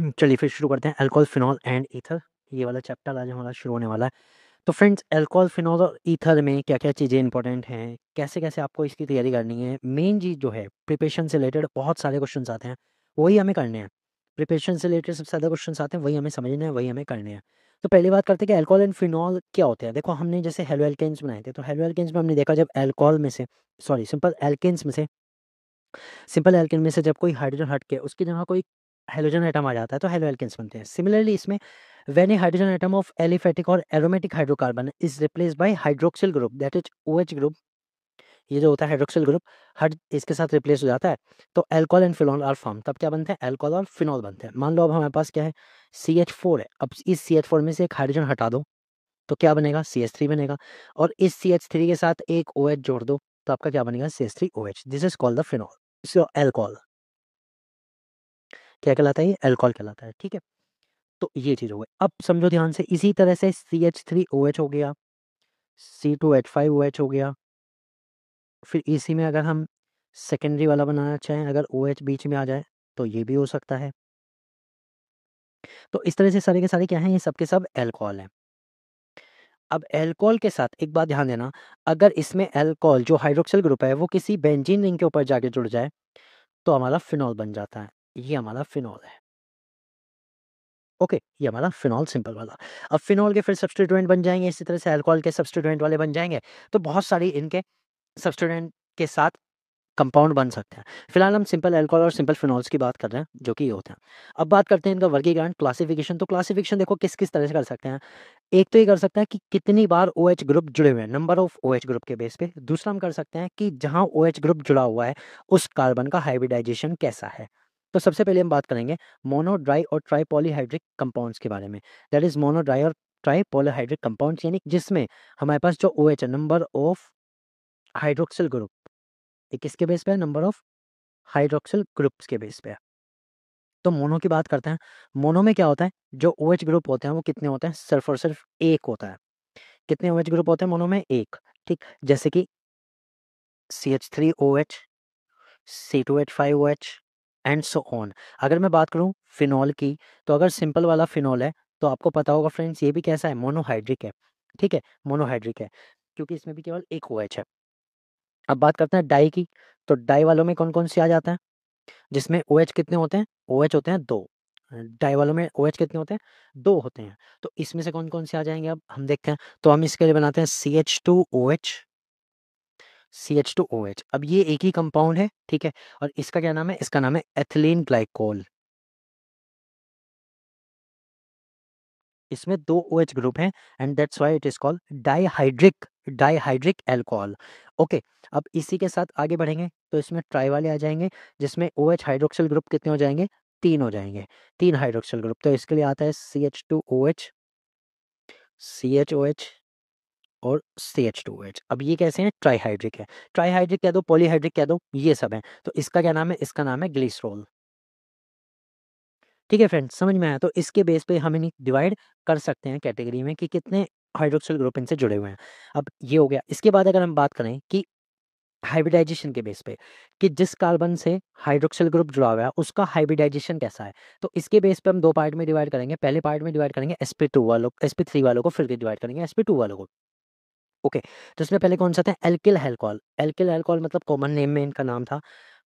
चलिए फिर शुरू करते हैं अल्कोहल, फिनॉल एंड ईथर। ये वाला चैप्टर आज हमारा शुरू होने वाला है। तो फ्रेंड्स, अल्कोहल, फिनॉल और ईथर में क्या-क्या चीज़ें इंपॉर्टेंट हैं, कैसे-कैसे आपको इसकी तैयारी करनी है, मेन चीज़ जो है प्रिपरेशन से रिलेटेड बहुत सारे क्वेश्चन्स आते हैं, वही हमें करने हैं। प्रिपरेशन से रिलेटेड सबसे ज़्यादा क्वेश्चन्स आते हैं, वही हमें समझने हैं, वही हमें करने हैं। तो पहली बात करते हैं कि अल्कोहल एंड फिनॉल क्या होते हैं। देखो, हमने जैसे हेलो एल्केन्स बनाए थे, तो हेलो एल्केन्स में हमने देखा जब अल्कोहल में से सॉरी सिंपल एल्केन में से जब कोई हाइड्रोजन हट के उसकी जगह कोई हाइड्रोजन एटम आ जाता है तो हेलो एल्केन्स बनते हैं। सिमिलरली इसमें when a hydrogen atom of aliphatic और aromatic hydrocarbon is replaced by hydroxyl group that is OH group, ये जो होता है हाइड्रोक्सिल ग्रुप हट इसके साथ रिप्लेस हो जाता है, तो alcohol and phenol are form. तब क्या बनते हैं? अल्कोहल और फिनॉल बनते हैं। मान लो अब हमारे पास क्या है, CH4 है। अब इस CH4 में से एक हाइड्रोजन हटा दो तो क्या बनेगा? CH3 बनेगा। और इस CH3 के साथ एक OH जोड़ दो तो आपका क्या बनेगा? CH3OH। This is called the phenol. So alcohol क्या कहलाता है? ये अल्कोहल कहलाता है। ठीक है, तो ये चीज़ हो गई। अब समझो ध्यान से, इसी तरह से CH3OH हो गया, C2H5OH हो गया। फिर इसी में अगर हम सेकेंडरी वाला बनाना चाहें, अगर OH बीच में आ जाए तो ये भी हो सकता है। तो इस तरह से सारे के सारे क्या हैं? ये सब के सब अल्कोहल हैं। अब अल्कोहल के साथ एक बात ध्यान देना, अगर इसमें अल्कोहल जो हाइड्रोक्सिल ग्रुप है वो किसी बेंजीन रिंग के ऊपर जाके जुड़ जाए तो हमारा फिनॉल बन जाता है। ये हमारा फिनॉल है। ओके, ये हमारा फिनॉल सिंपल वाला। अब फिनॉल के फिर सब्स्टिट्यूएंट बन जाएँगे, इसी तरह से अल्कोहल के सब्स्टिट्यूएंट वाले बन जाएँगे। तो बहुत सारी इनके सब्स्टिट्यूएंट के साथ कंपाउंड बन सकते हैं। फिलहाल हम सिंपल अल्कोहल और सिंपल फिनॉल्स की बात कर रहे हैं, जो कि ये होते हैं। अब बात करते हैं इनका वर्गीकरण, क्लासिफिकेशन। तो क्लासिफिकेशन देखो किस-किस तरह से कर सकते हैं। एक तो ये कर सकते हैं कि कितनी बार OH ग्रुप जुड़े हुए हैं, नंबर ऑफ OH ग्रुप के बेस पे। दूसरा हम कर सकते हैं कि जहाँ OH ग्रुप जुड़ा हुआ है, उस कार्बन का हाइब्रिडाइजेशन कैसा है। तो सबसे पहले हम बात करेंगे मोनो, डाई और ट्राई पॉलीहाइड्रिक कंपाउंड्स के बारे में। दैट इज़ मोनो, डाई और ट्राई पॉलीहाइड्रिक कंपाउंड्स, यानी जिसमें हमारे पास जो OH है, नंबर ऑफ हाइड्रोक्सिल ग्रुप, ये किसके बेस पे है? नंबर ऑफ हाइड्रोक्सिल ग्रुप्स के बेस पे है। तो मोनो की बात करते हैं। मोनो में क्या होता है? जो OH ग्रुप होते हैं वो कितने होते हैं? सिर्फ़ और सिर्फ़ एक होता है। कितने OH ग्रुप होते हैं मोनो में? एक। ठीक, जैसे कि CH3OH, C2H5OH and so on. अगर मैं बात करूँ फिनॉल की, तो अगर सिंपल वाला फिनॉल है तो आपको पता होगा फ्रेंड्स, ये भी कैसा है? मोनोहाइड्रिक है। ठीक है, मोनोहाइड्रिक है क्योंकि इसमें भी केवल एक OH है। अब बात करते हैं डाई की, तो डाई वालों में कौन-कौन से आ जाते हैं? जिसमें OH कितने होते हैं? OH होते हैं 2। डाई वालों में OH कितने होते हैं? 2 होते हैं। तो इसमें से कौन-कौन से आ जाएँगे अब हम देखते हैं। तो हम इसके लिए बनाते हैं CH2OH, CH2OH। अब ये एक ही कंपाउंड है, ठीक है? और इसका क्या नाम है? इसका नाम है एथिलीन ग्लाइकोल। इसमें 2 OH ग्रुप हैं and that's why it is called dihydric alcohol. Okay, अब इसी के साथ आगे बढ़ेंगे तो इसमें ट्राई वाले आ जाएँगे, जिसमें OH हाइड्रोक्सिल ग्रुप कितने हो जाएँगे? 3 हो जाएँगे, 3 हाइड्रोक्सिल ग्रुप। तो इसके लिए आता है CH2OH, CHOH और CH2OH। अब ये कैसे हैं? ट्राइहाइड्रिक है। ट्राइहाइड्रिक कह दो, पॉलीहाइड्रिक कह दो, ये सब हैं। तो इसका क्या नाम है? इसका नाम है ग्लिसरॉल। ठीक है फ्रेंड्स, समझ में आया? तो इसके बेस पे हम इन्हें डिवाइड कर सकते हैं कैटेगरी में कि कितने हाइड्रोक्सिल ग्रुप इनसे जुड़े हुए हैं। अब ये हो गया। इसके बाद अगर हम बात करें कि हाइब्रिडाइजेशन के बेस पे कि जिस कार्बन से हाइड्रोक्सिल ग्रुप जुड़ा हुआ है उसका हाइब्रिडाइजेशन कैसा है, तो इसके बेस पे हम 2 पार्ट में डिवाइड करेंगे। पहले पार्ट में डिवाइड करेंगे sp2 वालों, sp3 वालों को, फिर डिवाइड करेंगे sp2 वालों को। ओके, तो इसमें पहले कौन सा था? Alkyl alcohol. एल्किल अल्कोहल मतलब कॉमन नेम में इनका नाम था,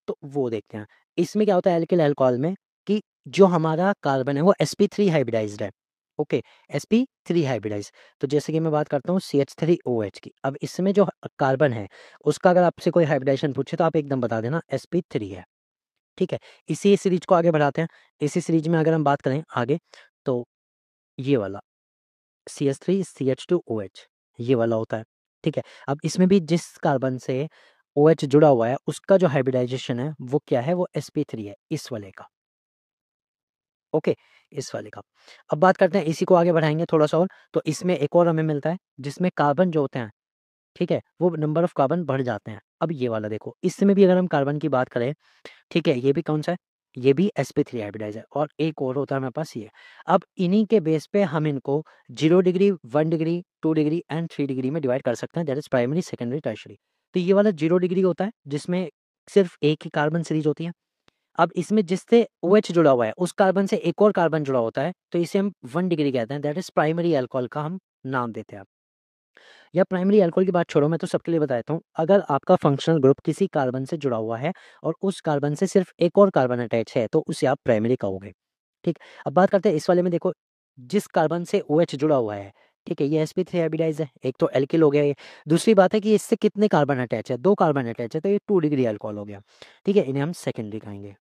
तो वो देखते हैं। इसमें क्या होता है एल्किल अल्कोहल में कि जो हमारा कार्बन है वो sp3 हाइब्रिडाइज्ड है। Okay, sp3 hybridised. तो जैसे कि मैं बात करता हूँ CH3OH की। अब इसमें जो कार्बन है उसका अगर आपसे कोई हाइब्रिडाइजेशन पूछे तो आप एकदम बता देना sp3 है। ठीक है, इसी सीरीज को आगे बढ़ाते हैं। इसी सीरीज में अगर हम बात करें आगे, तो ये वाला CH3CH2OH ये वाला होता है। ठीक है, अब इसमें भी जिस कार्बन से OH जुड़ा हुआ है उसका जो हाइब्रिडाइजेशन है वो क्या है? वो sp3 है, इस वाले का। ओके, इस वाले का। अब बात करते हैं, इसी को आगे बढ़ाएँगे थोड़ा-सा और, तो इसमें एक और हमें मिलता है जिसमें कार्बन जो होते हैं, ठीक है, वो नंबर ऑफ कार्बन बढ़ जाते हैं। अब ये वाला देखो, इसमें भी अगर हम कार्बन की बात करें, ठीक है, ये भी कौन-सा है? ये भी sp3 हाइब्रिडाइज़ है और एक और होता है हमारे पास ये। अब इन्हीं के बेस पे हम इनको 0 degree, 1 degree, 2 degree and 3 degree में डिवाइड कर सकते हैं, that is primary, secondary, tertiary. तो ये वाला 0 डिग्री होता है जिसमें सिर्फ़ एक ही कार्बन सीरीज़ होती है। अब इसमें जिससे OH जुड़ा हुआ है, उस कार्बन से एक और कार्बन जुड़ा होता है, तो इसे हम 1 डिग्री कहते हैं, दैट इज़ प्राइमरी अल्कोहल का हम नाम देते हैं। या प्राइमरी अल्कोहल की बात छोड़ो, मैं तो सबके लिए बता देता हूँ। अगर आपका फंक्शनल ग्रुप किसी कार्बन से जुड़ा हुआ है और उस कार्बन से सिर्फ एक और कार्बन अटैच है, तो उसे आप प्राइमरी कहोगे। ठीक, अब बात करते हैं इस वाले में। देखो, जिस कार्बन से OH जुड़ा हुआ है, ठीक है, ये sp3 हाइब्रिडाइज है, एक तो एल्किल हो गया ये। दूसरी बात है कि इससे कितने कार्बन अटैच है, 2 कार्बन अटैच है, तो ये 2 डिग्री अल्कोहल हो गया। ठीक है, इन्हें हम सेकेंडरी कहेंगे।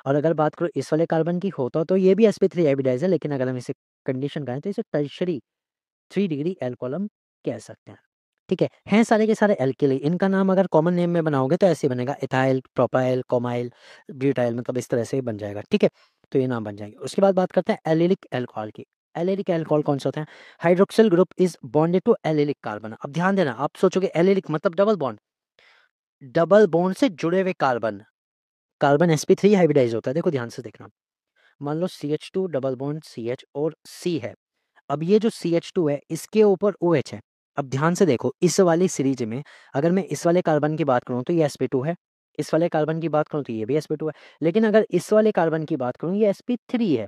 और अगर बात करो इस वाले कार्बन की, होता तो ये भी sp3 हाइब्रिडाइज है, लेकिन अगर हम इसे कंडीशन कहें तो इसे टर्शरी 3 डिग्री एल्कोहल हम कह सकते हैं। ठीक है, हैं सारे के सारे एल्किल। इनका नाम अगर कॉमन नेम में बनाओगे तो ऐसे ही बनेगा, इथाइल, प्रोपाइल, कोमाइल, ब्यूटाइल, मतलब इस तरह से ही बन जाएगा। ठीक है, तो ये नाम बन जाएंगे। उसके बाद बात करते हैं एलिलिक अल्कोहल की। एलिलिक अल्कोहल कौन से होते हैं? Hydroxyl group is bonded to allylic carbon. अब ध्यान देना, आप सोचोगे एलिलिक मतलब डबल बॉन्ड, डबल बॉन्ड से जुड़े हुए कार्बन। कार्बन sp3 हाइब्रिडाइज होता है। देखो ध्यान से देखना, मान लो CH2 डबल बॉन्ड CH और C है। अब ये जो CH2 है, इसके ऊपर OH है। अब ध्यान से देखो, इस वाली सीरीज में अगर मैं इस वाले कार्बन की बात करूँ तो ये sp2 है, इस वाले कार्बन की बात करूँ तो ये भी sp2 है, लेकिन अगर इस वाले कार्बन की बात करूँ, ये sp3 है।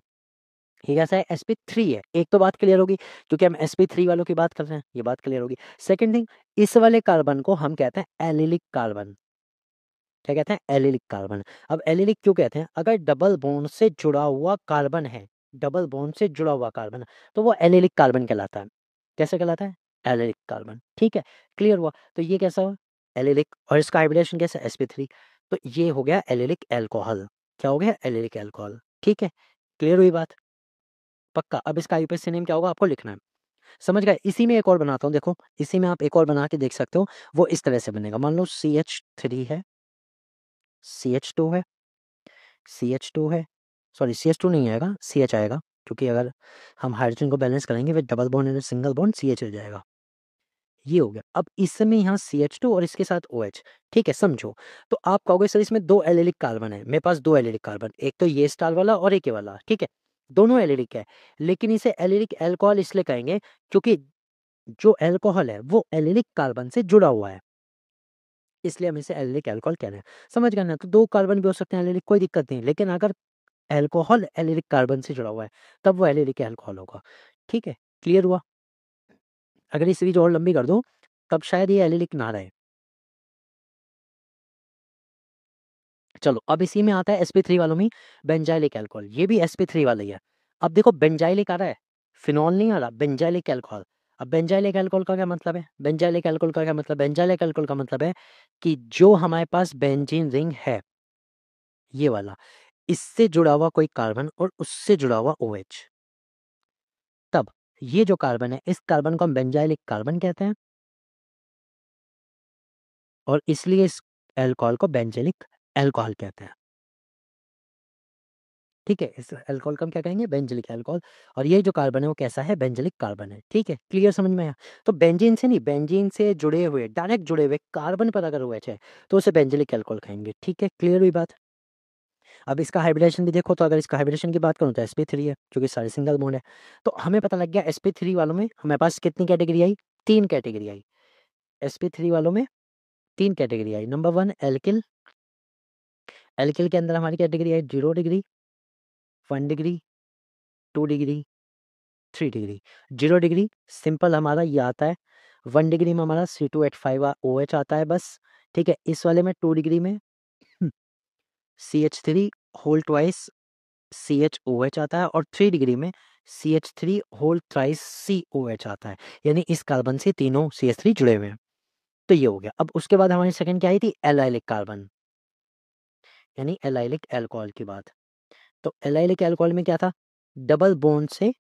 ये कैसा है? sp3 है। एक तो बात क्लियर होगी, क्योंकि हम sp3 वालों की बात कर रहे हैं, ये बात क्लियर होगी। सेकेंड थिंग, इस वाले कार्बन को हम कहते हैं एलिलिक कार्बन। क्या कहते हैं? Allylic carbon. अब एलिलिक क्यों कहते हैं? अगर डबल बॉन्ड से जुड़ा हुआ कार्बन है, डबल बॉन्ड से जुड़ा हुआ कार्बन, तो वो एलिलिक कार्बन कहलाता है। कैसे कहलाता है? Allylic carbon. ठीक है, क्लियर हुआ? तो ये कैसा हुआ? एलिलिक। और इसका हाइब्रिडेशन कैसा? sp3। तो ये हो गया एलिलिक अल्कोहल। क्या हो गया? Allylic alcohol. ठीक है, क्लियर हुई बात? पक्का। अब इसका आईयूपीएसी नेम क्या होगा आपको लिखना है। समझ गए? इसी में एक और बनाता हूँ, देखो इसी में आप एक और बना के देख सकते हो। वो इस तरह से बनेगा, मान लो CH3 है, CH2 है, CH2 है, सॉरी CH2 नहीं आएगा, CH आएगा, क्योंकि अगर हम हाइड्रोजन को बैलेंस करेंगे फिर double bond and single bond CH हो जाएगा। ये हो गया। अब इसमें यहाँ CH2 और इसके साथ OH। ठीक है, समझो। तो आप कहोगे सर इसमें 2 एलिलिक कार्बन है। मेरे पास 2 एलिलिक कार्बन, एक तो ये स्टार वाला और एक ये वाला। ठीक है, दोनों एलिलिक है, लेकिन इसे एलिलिक अल्कोहल इसलिए कहेंगे क्योंकि जो अल्कोहल है वो एलिलिक कार्बन से जुड़ा हुआ है, इसलिए हम इसे एलिलिक अल्कोहल कह रहे हैं। समझ गए ना? तो 2 कार्बन भी हो सकते हैं एलिलिक, कोई दिक्कत नहीं, लेकिन अगर अल्कोहल एलिलिक कार्बन से जुड़ा हुआ है, तब वो एलिलिक अल्कोहल होगा। ठीक है, क्लियर हुआ? अगर ये सीरीज और लंबी कर दो, तब शायद ये एलिलिक ना रहे। चलो, अब इसी में आता है sp3 वालों में बेंजाइलिक अल्कोहल। ये भी sp3 वाला ही है। अब देखो, बेंजाइलिक आ रहा है, फिनॉल नहीं आ रहा, बेंजाइलिक अल्कोहल। अब बेंजाइलिक अल्कोहल का क्या मतलब है? बेंजाइलिक अल्कोहल का क्या मतलब? बेंजाइलिक अल्कोहल का मतलब है कि जो हमारे पास बेंजीन रिंग है, ये वाला, इससे जुड़ा हुआ कोई कार्बन और उससे जुड़ा हुआ OH, तब ये जो कार्बन है, इस कार्बन को हम बेंजाइलिक कार्बन कहते हैं, और इसलिए इस अल्कोहल को बेंजाइलिक अल्कोहल कहते हैं। ठीक है, इस अल्कोहल को हम क्या कहेंगे? Benzylic alcohol. और ये जो कार्बन है वो कैसा है? बेंजिलिक कार्बन है। ठीक है, क्लियर समझ में आया? तो बेंजीन से नहीं, बेंजीन से जुड़े हुए, डायरेक्ट जुड़े हुए कार्बन पर अगर OH है, तो उसे बेंजिलिक अल्कोहल कहेंगे। ठीक है, क्लियर हुई बात? अब इसका हाइब्रिडेशन भी देखो, तो अगर इसका हाइब्रिडेशन की बात करूँ तो sp3 है, क्योंकि सारे सिंगल बॉन्ड है। तो हमें पता लग गया sp3 वालों में हमारे पास कितनी कैटेगरी आई? 3 कैटेगरी आई। sp3 वालों में 3 कैटेगरी आई। Number 1 alkyl. एल्किल के अंदर हमारी कैटेगरी आई 0 degree, 1 degree, 2 degree, 3 degree. 0 degree simple हमारा ये आता है, 1 डिग्री में हमारा C2H5 OH आता है बस। ठीक है, इस वाले में 2 डिग्री में CH3 होल ट्वाइस CHOH आता है, और 3 डिग्री में CH3 होल थ्राइस COH आता है। यानी इस कार्बन से तीनों CH3 जुड़े हुए हैं। तो ये हो गया। अब उसके बाद हमारी सेकंड क्या आई थी? एलाइलिक कार्बन, यानी एलाइलिक अल्कोहल की बात। तो एलाइलिक अल्कोहल में क्या था? डबल बॉन्ड से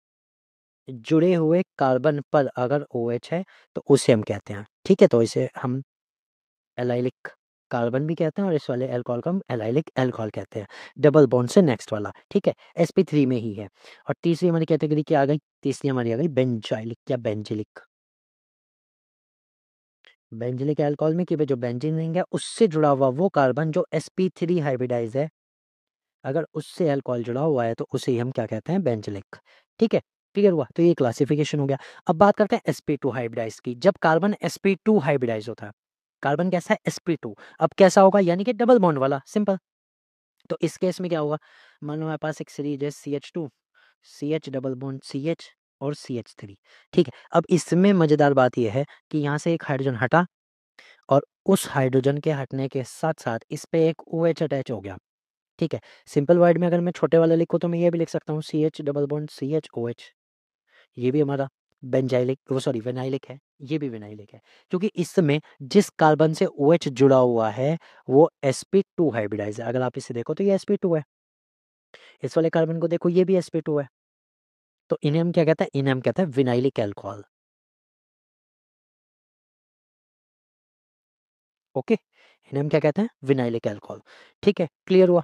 जुड़े हुए कार्बन पर अगर OH है, तो उसे हम कहते हैं। ठीक है, तो इसे हम एलाइलिक कार्बन भी कहते हैं, और इस वाले अल्कोहल को हम एलाइलिक अल्कोहल कहते हैं, डबल बॉन्ड से नेक्स्ट वाला। ठीक है, sp3 में ही है। और तीसरी हमारी कैटेगरी क्या आ गई? तीसरी हमारी आ गई बेंजाइलिक या बेंजिलिक। बेंजिलिक अल्कोहल में कि भाई जो बेंजीन रिंग है उससे जुड़ा हुआ वो कार्बन जो sp3 हाइब्रिडाइज है, अगर उससे अल्कोहल जुड़ा हुआ है तो उसे ही हम क्या कहते हैं? बेंजिलिक। ठीक है, क्लियर हुआ? तो ये क्लासिफिकेशन हो गया। अब बात करते हैं sp2 हाइब्रिडाइज की। जब कार्बन sp2 हाइब्रिडाइज होता है, कार्बन कैसा है sp2, अब कैसा होगा यानी कि डबल बॉन्ड वाला, सिंपल। तो इस केस में क्या होगा, मान लो हमारे पास एक सीरीज है CH2, CH double bond CH और CH3, ठीक है। अब इसमें मजेदार बात यह है कि यहाँ से एक हाइड्रोजन हटा और उस हाइड्रोजन के हटने के साथ साथ इस पे एक OH अटैच हो गया, ठीक है। सिंपल वर्ड में अगर मैं छोटे वाले लिखूँ तो मैं ये भी लिख सकता हूँ CH डबल बॉन्ड CHOH, ये भी हमारा बेंजाइलिक, वो सॉरी विनाइलिक है, ये भी विनाइलिक है, क्योंकि इसमें जिस कार्बन से OH जुड़ा हुआ है वो sp2 हाइब्रिडाइज है। अगर आप इसे देखो तो ये sp2 है, इस वाले कार्बन को देखो ये भी sp2 है, तो इन्हें हम क्या कहते हैं, इन्हें हम कहते हैं विनाइलिक अल्कोहल। ओके, इन्हें हम क्या कहते हैं, विनाइलिक अल्कोहल, ठीक है, क्लियर हुआ।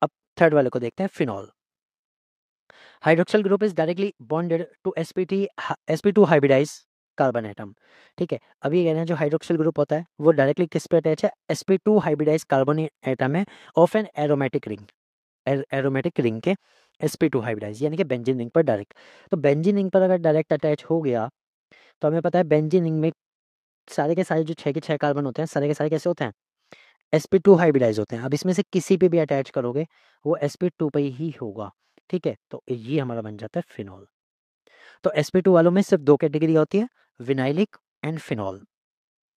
अब थर्ड वाले को देखते हैं, phenol. Hydroxyl group is directly bonded to sp2 hybridise carbon atom, ठीक है। अब ये कह रहे हैं जो हाइड्रोक्सिल ग्रुप होता है वो डायरेक्टली किस पे अटैच है, sp2 हाइब्रिडाइज कार्बन एटम है of an aromatic ring, aromatic ring के sp2 हाइब्रिडाइज यानी कि बेंजीन रिंग पर डायरेक्ट। तो बेंजीन रिंग पर अगर डायरेक्ट अटैच हो गया तो हमें पता है बेंजीन रिंग में सारे के सारे जो 6 के 6 कार्बन होते हैं, सारे के सारे कैसे होते हैं, sp2 हाइब्रिडाइज होते हैं। अब इसमें से किसी पे भी अटैच करोगे वो sp2 पे ही होगा, ठीक है। तो ये हमारा बन जाता है फिनॉल। तो sp2 वालों में सिर्फ 2 कैटेगरी होती है, विनाइलिक एंड फिनॉल,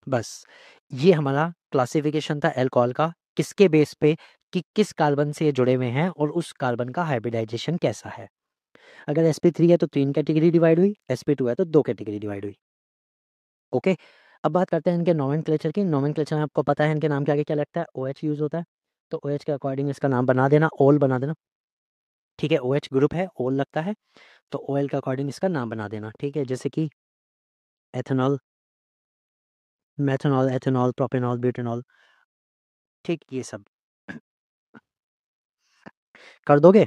बस। ये हमारा क्लासिफिकेशन था अल्कोहल का, किसके बेस पे कि किस कार्बन से ये जुड़े हुए हैं और उस कार्बन का हाइब्रिडाइजेशन कैसा है। अगर sp3 है तो 3 कैटेगरी डिवाइड हुई, sp2 है तो 2 कैटेगरी डिवाइड हुई। ओके, अब बात करते हैं इनके नोमेनक्लेचर की। नोमेनक्लेचर में आपको पता है इनके नाम के आगे क्या लगता है, OH यूज होता है, तो OH के अकॉर्डिंग इसका नाम बना देना, ओल बना देना, ठीक है। OH ग्रुप है, ओल लगता है, तो OL के अकॉर्डिंग इसका नाम बना देना, ठीक है। जैसे कि ethanol, methanol, ethanol, propanol, butanol, ठीक, ये सब कर दोगे।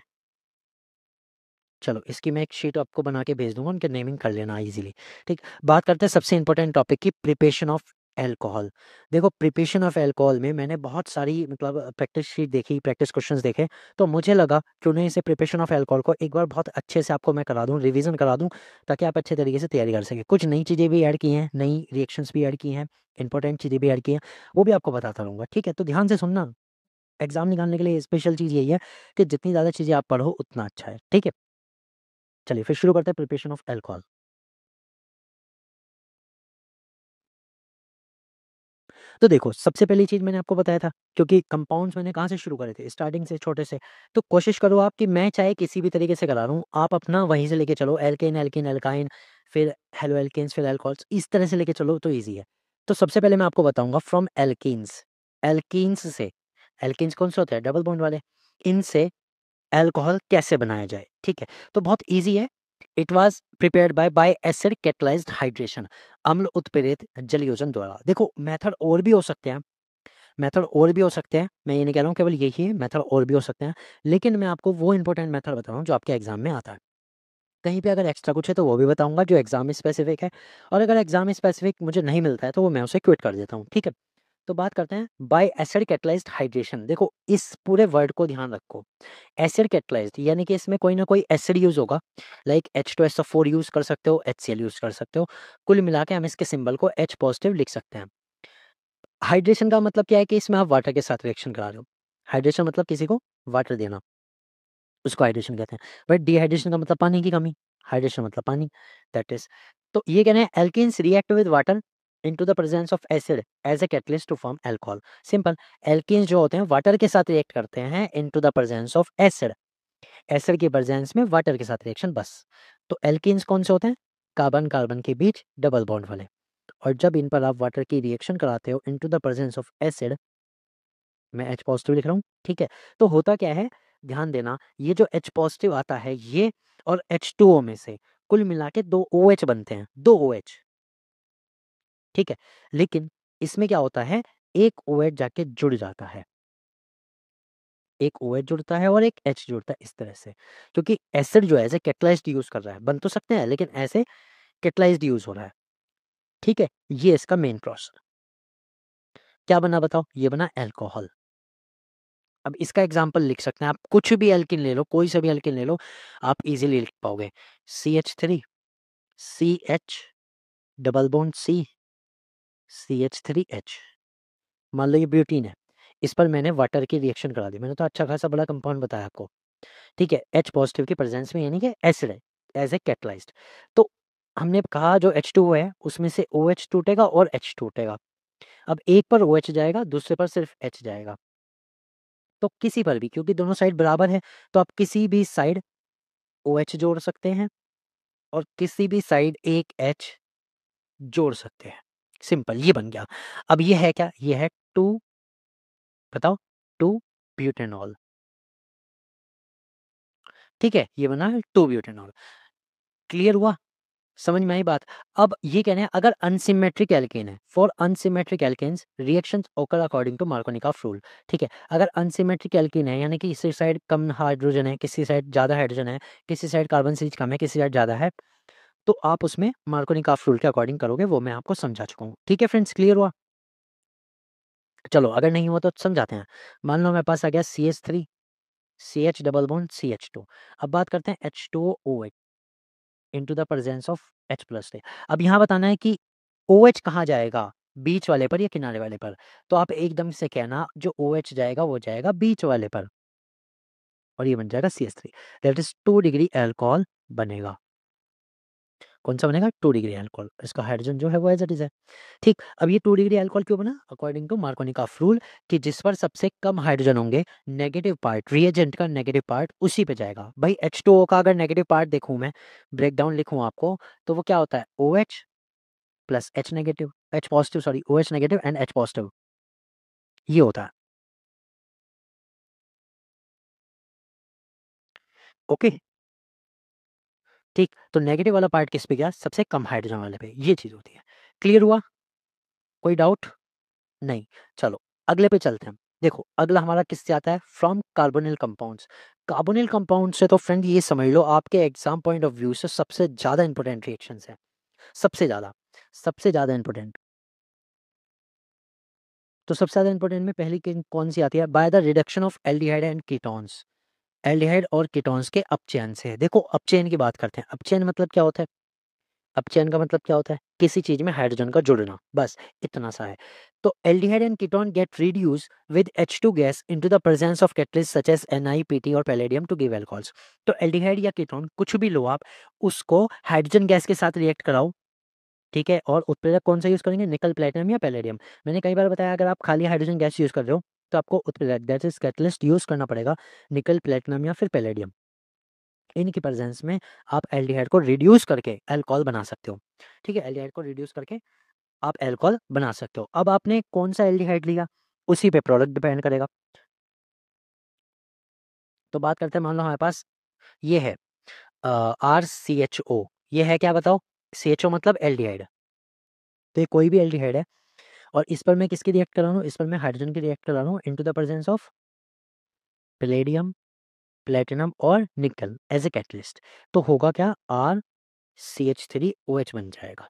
चलो इसकी मैं एक शीट आपको बना के भेज दूंगा, उनके नेमिंग कर लेना इजीली, ठीक। बात करते हैं सबसे इंपॉर्टेंट टॉपिक की, प्रिपरेशन ऑफ अल्कोहल। देखो प्रिपरेशन ऑफ अल्कोहल में मैंने बहुत सारी मतलब प्रैक्टिस शीट देखी, प्रैक्टिस क्वेश्चंस देखे, तो मुझे लगा क्यों नहीं इसे प्रिपरेशन ऑफ अल्कोहल को एक बार बहुत अच्छे से आपको मैं करा दूं, रिवीजन करा दूं, ताकि आप अच्छे तरीके से तैयारी कर सकें। कुछ नई चीज़ें भी ऐड की हैं, नई रिएक्शंस भी ऐड की हैं, इंपॉर्टेंट चीज़ें भी ऐड की हैं, वो भी आपको बताता रहूँगा, ठीक है। तो ध्यान से सुनना, एग्जाम निकालने के लिए स्पेशल चीज़ यही है कि जितनी ज़्यादा चीज़ें आप पढ़ो उतना अच्छा है, ठीक है। चलिए फिर शुरू करते हैं प्रिपरेशन ऑफ अल्कोहल। तो देखो सबसे पहली चीज़ मैंने आपको बताया था, क्योंकि कंपाउंड्स मैंने कहाँ से शुरू करे थे, स्टार्टिंग से, छोटे से। तो कोशिश करो आप कि मैं चाहे किसी भी तरीके से करा रहा हूँ, आप अपना वहीं से लेके चलो, एल्केन, एल्कीन, एल्काइन, फिर हेलो एल्केन्स, फिर एल्कोहल्स, इस तरह से लेके चलो तो ईज़ी है। तो सबसे पहले मैं आपको बताऊँगा फ्रॉम एल्कीन्स। एल्कीन्स से, एल्कीन्स कौन से होते हैं, डबल बॉन्ड वाले, इनसे अल्कोहल कैसे बनाया जाए, ठीक है। तो बहुत ईज़ी है। It was prepared by acid catalysed hydration, अम्ल उत्प्रेरित जल योजन द्वारा। देखो मेथड और भी हो सकते हैं, मेथड और भी हो सकते हैं, मैं ये नहीं कह रहा हूँ केवल यही है, मेथड और भी हो सकते हैं, लेकिन मैं आपको वो इंपॉर्टेंट मेथड बता रहा हूँ जो आपके एग्जाम में आता है। कहीं पे अगर एक्स्ट्रा कुछ है तो वो भी बताऊंगा जो एग्जाम में स्पेसिफिक है, और अगर एग्जाम में स्पेसिफिक मुझे नहीं मिलता है तो वो मैं उसे क्विट कर देता हूँ, ठीक है। तो बात करते हैं बाय एसिड कैटलाइज्ड हाइड्रेशन। देखो इस पूरे वर्ड को ध्यान रखो, एसिड कैटलाइज्ड यानी कि इसमें कोई ना कोई एसिड यूज होगा, लाइक H2SO4 यूज कर सकते हो, HCl यूज कर सकते हो, कुल मिला के हम इसके सिंबल को H पॉजिटिव लिख सकते हैं। हाइड्रेशन का मतलब क्या है कि इसमें आप वाटर के साथ रिएक्शन करा रहे हो, हाइड्रेशन मतलब किसी को वाटर देना, उसको हाइड्रेशन कहते हैं। बट डिहाइड्रेशन का मतलब पानी की कमी, हाइड्रेशन मतलब पानी, दैट इज। तो ये कह रहे हैं alkenes react with water into the presence of acid as a catalyst to form alcohol. Simple, alkenes जो होते हैं वाटर के साथ रिएक्ट करते हैं into the presence of acid, acid के प्रेजेंस में वाटर के साथ रिएक्शन, बस। तो एल्केन्स कौन से होते हैं, कार्बन कार्बन के बीच डबल बॉन्ड वाले, और जब इन पर आप वाटर की रिएक्शन कराते हो into the presence of acid, मैं H पॉजिटिव लिख रहा हूँ, ठीक है। तो होता क्या है, ध्यान देना, ये जो H पॉजिटिव आता है ये और H2O में से कुल मिला के 2 OH बनते हैं, 2 OH, ठीक है। लेकिन इसमें क्या होता है, एक OH जाके जुड़ जाता है, एक OH जुड़ता है और एक H जुड़ता है, इस तरह से। क्योंकि एसिड जो है ऐसे कैटलाइज्ड यूज कर रहा है, बन तो सकते हैं लेकिन ऐसे कैटलाइज्ड यूज हो रहा है, ठीक है। ये इसका मेन प्रोसेस, क्या बना बताओ, ये बना अल्कोहल। अब इसका एग्जाम्पल लिख सकते हैं आप, कुछ भी एल्किन ले लो, कोई सा भी एल्किन ले लो, आप इजीली लिख पाओगे। CH3, CH double bond C, CH3H, मान लो ये ब्यूटीन है, इस पर मैंने वाटर की रिएक्शन करा दी, मैंने तो अच्छा खासा बड़ा कंपाउंड बताया आपको, ठीक है, H पॉजिटिव की प्रेजेंस में, यानी कि एसिड है एज ए कैटलाइज्ड। तो हमने कहा जो H2O है उसमें से OH टूटेगा और H टूटेगा। अब एक पर OH जाएगा, दूसरे पर सिर्फ H जाएगा। तो किसी पर भी, क्योंकि दोनों साइड बराबर है, तो आप किसी भी साइड OH जोड़ सकते हैं और किसी भी साइड एक H जोड़ सकते हैं। सिंपल, ये बन गया। अब ये है क्या? ये है टू, बताओ, टू ब्यूटेनॉल। ठीक है, ये बना है टू ब्यूटेनॉल। क्लियर हुआ? समझ में आई बात? अब ये कहना है अगर अनसिमेट्रिक एल्केन है, फॉर अनसिमेट्रिक एल्केन्स रिएक्शंस ओकर अकॉर्डिंग टू मार्कोनिकॉफ रूल। ठीक है, अगर अनसिमेट्रिक एल्केन है, यानी कि किसी साइड कम हाइड्रोजन है, किसी साइड ज़्यादा हाइड्रोजन है, किसी साइड कार्बन सीरीज कम है, किसी साइड ज़्यादा है, तो आप उसमें मार्कोनिकॉफ रूल के अकॉर्डिंग करोगे, वो मैं आपको समझा चुका हूँ। ठीक है फ्रेंड्स, क्लियर हुआ? चलो, अगर नहीं हुआ तो समझाते हैं। मान लो मेरे पास आ गया CH3 CH double bond CH2। अब बात करते हैं H2OH into the presence of H plus थे। अब यहाँ बताना है कि OH कहाँ जाएगा, बीच वाले पर या किनारे वाले पर? तो आप एकदम से कहना जो OH जाएगा वो जाएगा बीच वाले पर, और ये बन जाएगा CH3, that is 2 degree alcohol बनेगा। कौन सा बनेगा? 2 डिग्री अल्कोहल। इसका हाइड्रोजन जो है वो एज इट इज है। ठीक, अब ये 2 डिग्री अल्कोहल क्यों बना? अकॉर्डिंग टू मार्कोनिकॉफ रूल, कि जिस पर सबसे कम हाइड्रोजन होंगे, नेगेटिव पार्ट, रिएजेंट का नेगेटिव पार्ट उसी पे जाएगा। भाई H2O का अगर नेगेटिव पार्ट देखूं मैं, ब्रेकडाउन लिखूं आपको, तो वो क्या होता है? OH plus H negative, H positive, sorry, OH negative and H positive, ये होता है। ओके, ठीक, तो नेगेटिव वाला पार्ट किस पे गया? सबसे कम हाइड्रोजन वाले पे, ये चीज होती है। क्लियर हुआ? कोई डाउट? नहीं। चलो अगले पे चलते हैं। देखो अगला हमारा किससे आता है? From carbonyl compounds. Carbonyl compound से तो फ्रेंड ये समझ लो आपके एग्जाम पॉइंट ऑफ व्यू से सबसे ज्यादा इंपॉर्टेंट रिएक्शंस है, सबसे ज्यादा इंपॉर्टेंट। तो सबसे ज्यादा इंपॉर्टेंट में पहली कौन सी आती है? By the reduction of aldehyde and ketones, aldehyde और कीटोन्स के अपचयन से। देखो अपचयन की बात करते हैं। अपचयन मतलब क्या होता है? अपचयन का मतलब क्या होता है? किसी चीज में हाइड्रोजन का जुड़ना, बस इतना सा है। तो aldehyde and ketone get reduce with H2 gas into the presence of catalyst such as NiPt और पैलेडियम टू गिव अल्कोहल्स। तो एल्डिहाइड या कीटोन कुछ भी लो आप, उसको हाइड्रोजन गैस के साथ रिएक्ट कराओ, ठीक है, और उत्प्रेरक कौन सा यूज करेंगे? निकल, प्लेटिनम या पैलेडियम। मैंने कई बार बताया अगर आप खाली हाइड्रोजन गैस यूज कर रहे हो तो आपको उत्प्रेरक दैट इज कैटलिस्ट यूज करना पड़ेगा, निकल, प्लेटिनम या फिर पैलेडियम। इनकी प्रेजेंस में आप एल्डिहाइड को रिड्यूस करके अल्कोहल बना सकते हो। ठीक है, एल्डिहाइड को रिड्यूस करके आप अल्कोहल बना सकते हो। अब आपने कौन सा एल्डिहाइड लिया, उसी पे प्रोडक्ट डिपेंड करेगा। तो बात करते हैं, मान लो हमारे पास ये है RCHO। ये है क्या बताओ? CHO मतलब एल्डिहाइड। तो ये कोई भी एल्डिहाइड है, और इस पर मैं किसकी रिएक्ट करा रहा हूँ? इस पर मैं हाइड्रोजन की रिएक्ट करा रहा हूँ into the presence of palladium, platinum और निकल एज ए कैटलिस्ट। तो होगा क्या? RCH3OH बन जाएगा,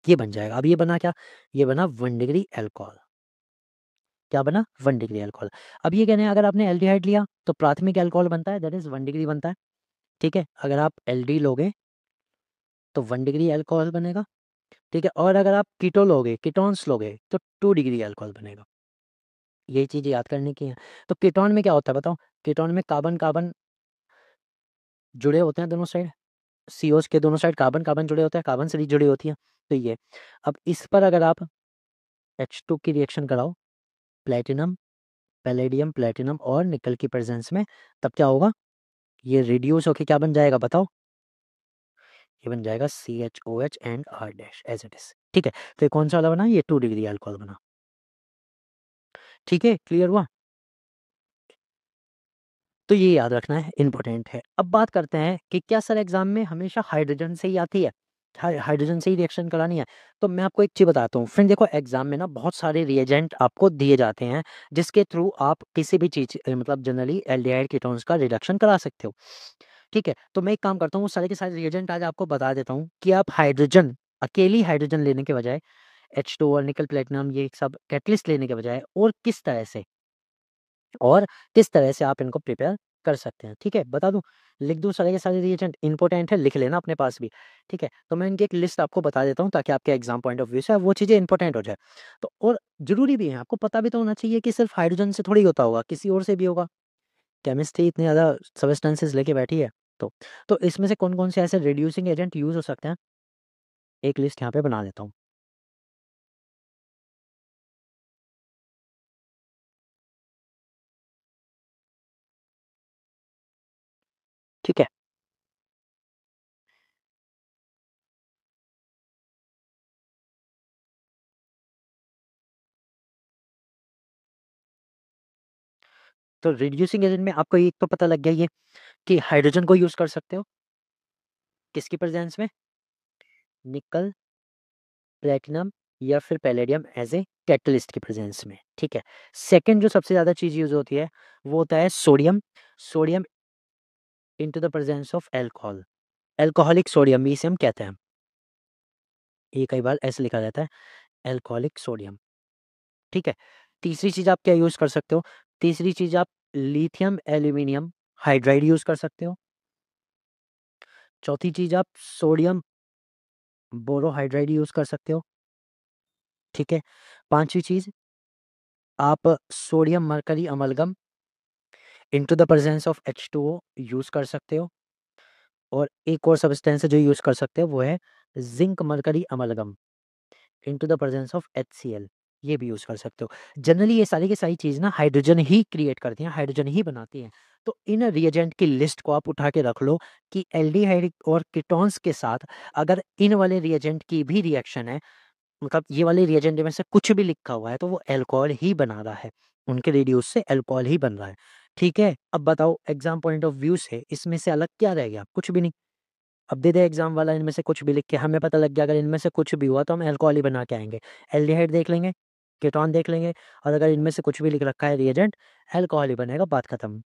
ये बन जाएगा। अब ये बना क्या? ये बना 1 डिग्री अल्कोहल। क्या बना? 1 डिग्री अल्कोहल। अब ये कहने हैं अगर आपने एल्डिहाइड लिया तो प्राथमिक अल्कोहल बनता है, दैट इज 1 डिग्री बनता है। ठीक है, अगर आप एल्डी लोगे तो 1 डिग्री अल्कोहल बनेगा। ठीक है, और अगर आप कीटो लोगे, कीटोन्स लोगे, तो 2 डिग्री अल्कोहल बनेगा। यही चीज़ें याद करने की है। तो कीटोन में क्या होता है बताओ? कीटोन में कार्बन कार्बन जुड़े होते हैं दोनों साइड, COs के दोनों साइड कार्बन कार्बन जुड़े होते हैं, कार्बन सीरीज जुड़ी होती है। तो ये, अब इस पर अगर आप H2 की रिएक्शन कराओ, प्लेटिनम, पैलेडियम, प्लेटिनम और निकल की प्रेजेंस में, तब क्या होगा? ये रिड्यूस होके क्या बन जाएगा बताओ? ये बन जाएगा CHOH and R dash as it is. ठीक है, तो ये कौन सा वाला बना? ये 2 डिग्री अल्कोहल बना। ठीक है, क्लियर हुआ? तो ये याद रखना है, इंपॉर्टेंट है। अब बात करते हैं कि क्या सर एग्जाम में हमेशा हाइड्रोजन से ही आती है, हाइड्रोजन से ही रिएक्शन करानी है? तो मैं आपको एक चीज़ बताता हूँ फ्रेंड, देखो एग्जाम में ना बहुत सारे रिएजेंट आपको दिए जाते हैं, जिसके थ्रू आप किसी भी चीज़ मतलब जनरली एल्डिहाइड कीटोन्स का रिडक्शन करा सकते हो। ठीक है, तो मैं एक काम करता हूँ, वो सारे के सारे रिएजेंट आज आपको बता देता हूँ कि आप हाइड्रोजन, अकेली हाइड्रोजन लेने के बजाय H2 और निकल, प्लेटिनम, ये सब कैटलिस्ट लेने के बजाय और किस तरह से आप इनको प्रिपेयर कर सकते हैं, ठीक है? बता दूँ, लिख दूँ सारे के सारे रिएजेंट? इम्पोर्टेंट है, लिख लेना अपने पास भी, ठीक है? तो मैं इनकी एक लिस्ट आपको बता देता हूँ ताकि आपके एग्ज़ाम पॉइंट ऑफ व्यू से वो चीज़ें इम्पोर्टेंट हो जाए। तो और ज़रूरी भी है, आपको पता भी तो होना चाहिए कि सिर्फ़ हाइड्रोजन से थोड़ी होता होगा, किसी और से भी होगा। केमिस्ट्री इतनी ज़्यादा सब्सटेंसेस लेके बैठी है, तो। तो इसमें से कौन-कौन से ऐसे रिड्यूसिंग एजेंट यूज़ हो सकते हैं, एक लिस्ट यहाँ पे बना देता हूँ। ठीक है? तो रिड्यूसिंग एजेंट में आपको एक तो पता लग गया ये कि हाइड्रोजन को यूज़ कर सकते हो, किसकी प्रेज़ेंस में? निकल, प्लैटिनम या फिर पैलेडियम एज़ ए कैटलिस्ट की प्रेज़ेंस में, ठीक है? सेकंड जो सबसे ज़्यादा चीज़ यूज़ होती है, वो होता है sodium, sodium into the presence of alcohol, alcoholic sodium भी इसे हम कहते हैं। ये कई बार ऐसे लिखा जाता है, अल्कोहलिक सोडियम, ठीक है? तीसरी चीज़ आप क्या यूज़ कर सकते हो? तीसरी चीज़ आप लिथियम एल्यूमीनियम हाइड्राइड यूज़ कर सकते हो। चौथी चीज़ आप सोडियम बोरोहाइड्राइड यूज़ कर सकते हो, ठीक है? पाँचवीं चीज़ आप sodium mercury amalgam into the presence of H2O use कर सकते हो। और एक और सब्सटेंस है जो यूज़ कर सकते हो, वो है zinc mercury amalgam into the presence of HCl, ये भी यूज़ कर सकते हो। जनरली ये सारी की सारी चीज़ ना हाइड्रोजन ही क्रिएट करती हैं, हाइड्रोजन ही बनाती हैं। तो इन रिएजेंट की लिस्ट को आप उठा के रख लो कि एल्डिहाइड और कीटोन्स के साथ अगर इन वाले रिएजेंट की भी रिएक्शन है, मतलब ये वाले रिएजेंट में से कुछ भी लिखा हुआ है, तो वो अल्कोहल ही बना रहा है। उनके रिड्यूस से अल्कोहल ही बन रहा है। ठीक है? अब बताओ एग्ज़ाम पॉइंट ऑफ व्यू से इसमें से अलग क्या रह गया? कुछ भी नहीं। अब दे दे एग्ज़ाम वाला इनमें से कुछ भी लिख के, हमें पता लग गया अगर इनमें से कुछ भी हुआ तो हम अल्कोहल ही बना के आएँगे। एल्डिहाइड देख लेंगे, कीटोन देख लेंगे और अगर इनमें से कुछ भी लिख रखा है रिएजेंट, अल्कोहल ही बनेगा, बात खत्म।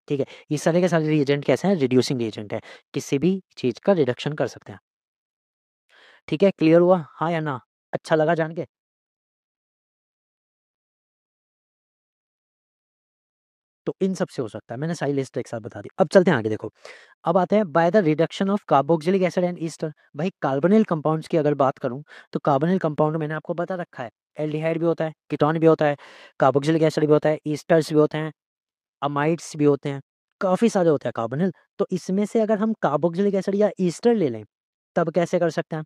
ठीक है? ये सारे के सारे रिएजेंट कैसे हैं? रिड्यूसिंग रिएजेंट है। किसी भी चीज़ का रिडक्शन कर सकते हैं। ठीक है? क्लियर हुआ? हाँ या ना? अच्छा लगा जान के? तो इन सब से हो सकता है। मैंने सारी लिस्ट एक साथ बता दी। अब चलते हैं आगे देखो। अब आते हैं by the reduction of carboxylic acid and Easter. भाई कार्बोनिल कंपाउंड्स की अगर बात करूँ, तो कार्बोनिल कंपाउंड मैंने आपको बता रखा है। एल्डिहाइड भी होता है, कीटोन भी होता है, कार्बोक्सिलिक एसिड भी होता है, ईस्टर्स भी होते हैं, अमाइड्स भी होते हैं, काफ़ी सारे होते हैं कार्बोनिल। तो इसमें से अगर हम कार्बोक्सिलिक एसिड या ईस्टर ले लें, तब कैसे कर सकते हैं?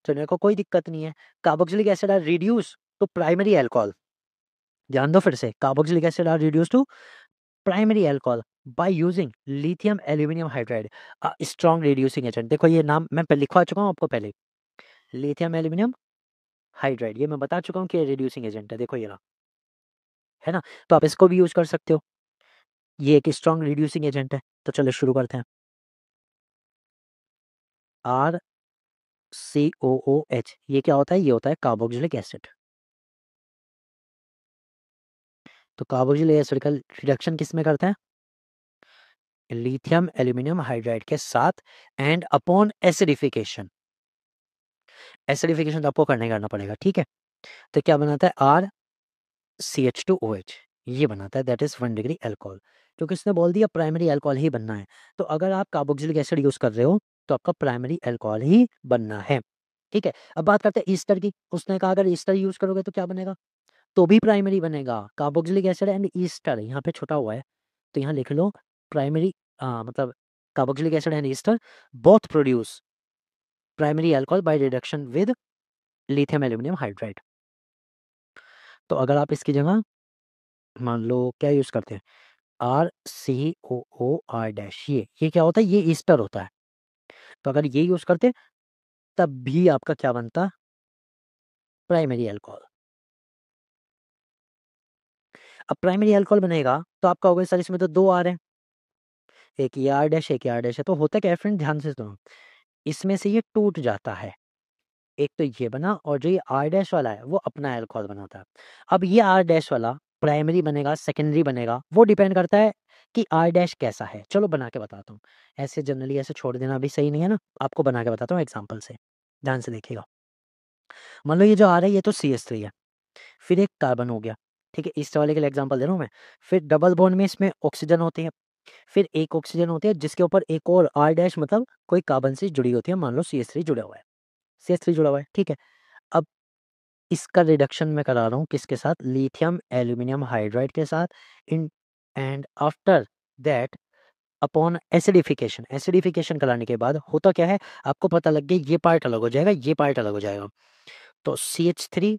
तो मेरे को कोई दिक्कत नहीं है। Carboxylic acid are reduce to primary alcohol. ध्यान दो फिर से, carboxylic acid are reduce to primary alcohol by using lithium aluminium hydride, strong reducing agent. देखो ये नाम मैं लिखवा चुका हूँ आपको पहले, लिथियम एल्यूमिनियम हाइड्राइड, ये मैं बता चुका हूँ कि रिड्यूसिंग एजेंट है। देखो ये रहा, है ना? तो आप इसको भी यूज कर सकते हो, ये एक स्ट्रॉन्ग रिड्यूसिंग एजेंट है। तो चलो शुरू करते हैं। आर सी ओ ओ एच, ये क्या होता है? ये होता है कार्बोक्सिलिक एसिड। तो कार्बोक्सिलिक एसिड का रिडक्शन किस में करते हैं? लिथियम एल्यूमिनियम हाइड्राइड के साथ, एंड अपॉन एसिडिफिकेशन, एसिडिफिकेशन तो आपको करना पड़ेगा, ठीक है? तो क्या बनाता है? आर CH2OH, ये बनाता है, दैट इज़ 1 डिग्री अल्कोहल, क्योंकि उसने बोल दिया प्राइमरी अल्कोहल ही बनना है। तो अगर आप कार्बोक्सिलिक एसिड यूज़ कर रहे हो, तो आपका प्राइमरी अल्कोहल ही बनना है, ठीक है? अब बात करते हैं ईस्टर की। उसने कहा अगर ईस्टर यूज़ करोगे तो क्या बनेगा? तो भी प्राइमरी बनेगा। कार्बोक्सिलिक एसिड एंड ईस्टर यहाँ पे छुटा हुआ है, तो यहाँ लिख लो प्राइमरी, मतलब carboxylic acid and Easter both produce primary alcohol by reduction with lithium aluminium hydride. तो अगर आप इसकी जगह मान लो क्या यूज़ करते हैं, RCOOR डैश, ये क्या होता है? ये ईस्टर होता है। तो अगर ये यूज़ करते तब भी आपका क्या बनता? Primary alcohol. अब प्राइमरी अल्कोहल बनेगा तो आपका होगा सर इसमें तो 2 R हैं। एक ये R डैश, एक ये R डैश है, तो होता क्या है फ्रेंड, ध्यान से सुनो। इसमें से ये टूट जाता है। एक तो ये बना और जो ये R डैश वाला है वो अपना अल्कोहल बनाता है। अब ये R डैश वाला प्राइमरी बनेगा, सेकेंडरी बनेगा, वो डिपेंड करता है कि R डैश कैसा है। चलो बना के बताता हूँ। ऐसे जनरली ऐसे छोड़ देना भी सही नहीं है ना, आपको बना के बताता हूँ एग्ज़ाम्पल से। ध्यान से देखिएगा। मान लो ये जो R है ये तो CH3 है, फिर एक कार्बन हो गया, ठीक है, इस वाले के लिए एग्जांपल दे रहा हूँ मैं। फिर डबल बॉन्ड में इसमें ऑक्सीजन होती है, फिर एक ऑक्सीजन होती है जिसके ऊपर एक और R डैश मतलब कोई कार्बन से जुड़ी होती है, मान लो CH3 जुड़ा हुआ है, CH3 जुड़ा हुआ है, ठीक है। अब इसका रिडक्शन मैं करा रहा हूँ किसके साथ, लिथियम एल्यूमिनियम हाइड्राइड के साथ। In and after that upon acidification, acidification कराने के बाद होता क्या है, आपको पता लग गया ये पार्ट अलग हो जाएगा, ये पार्ट अलग हो जाएगा। तो CH3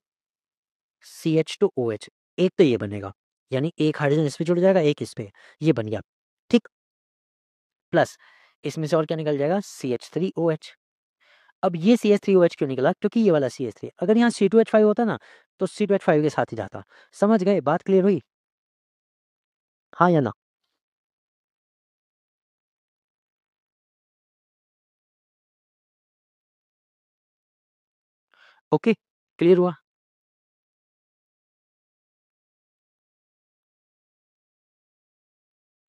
CH2OH, एक तो ये बनेगा, यानी एक हाइड्रोजन इस पे जुड़ जाएगा, एक इस पे, ये बन गया, ठीक। प्लस इसमें से और क्या निकल जाएगा, CH3OH। अब ये CH3OH क्यों निकला, क्योंकि ये वाला CH3 अगर यहाँ C2H5 होता ना तो C2H5 के साथ ही जाता। समझ गए, बात क्लियर हुई, हाँ या ना? ओके, क्लियर हुआ।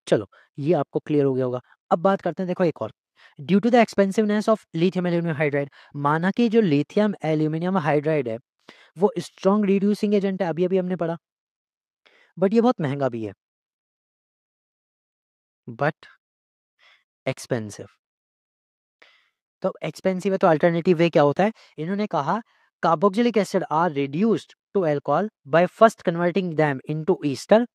चलो, ये आपको क्लियर हो गया होगा। अब बात करते हैं, देखो एक और, due to the expensiveness of lithium aluminium hydride, माना कि जो लिथियम एल्यूमिनियम हाइड्राइड है वो स्ट्रॉन्ग रिड्यूसिंग एजेंट है, अभी अभी हमने पढ़ा, बट ये बहुत महंगा भी है, बट एक्सपेंसिव। तो एक्सपेंसिव है तो अल्टरनेटिव वे क्या होता है, इन्होंने कहा carboxylic acid are reduced to alcohol by first converting them into ester,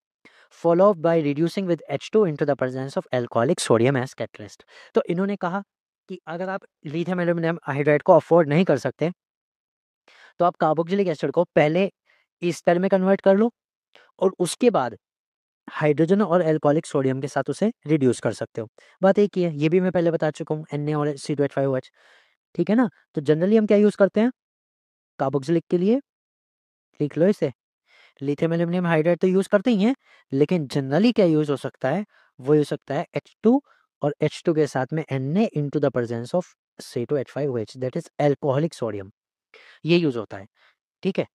follow by reducing with H2 into the presence of alcoholic sodium as catalyst. तो इन्होंने कहा कि अगर आप लिथियम एल्यूमिनियम हाइड्राइड को अफोर्ड नहीं कर सकते तो आप कार्बोक्सिलिक एसिड को पहले ईस्टर में कन्वर्ट कर लो और उसके बाद हाइड्रोजन और अल्कोहलिक सोडियम के साथ उसे रिड्यूस कर सकते हो। बात एक ही है, ये भी मैं पहले बता चुका हूँ, Na और C2H5OH, ठीक है ना। तो जनरली हम क्या यूज करते हैं कार्बोक्सिलिक के लिए, लिख लो इसे, लिथियम एल्यूमिनियम हाइड्राइड तो यूज करते ही हैं, लेकिन जनरली क्या यूज हो सकता है, वो हो सकता है H2 और H2 के साथ में Na into the presence of C2H5OH that is alcoholic sodium, ये यूज होता है, ठीक है।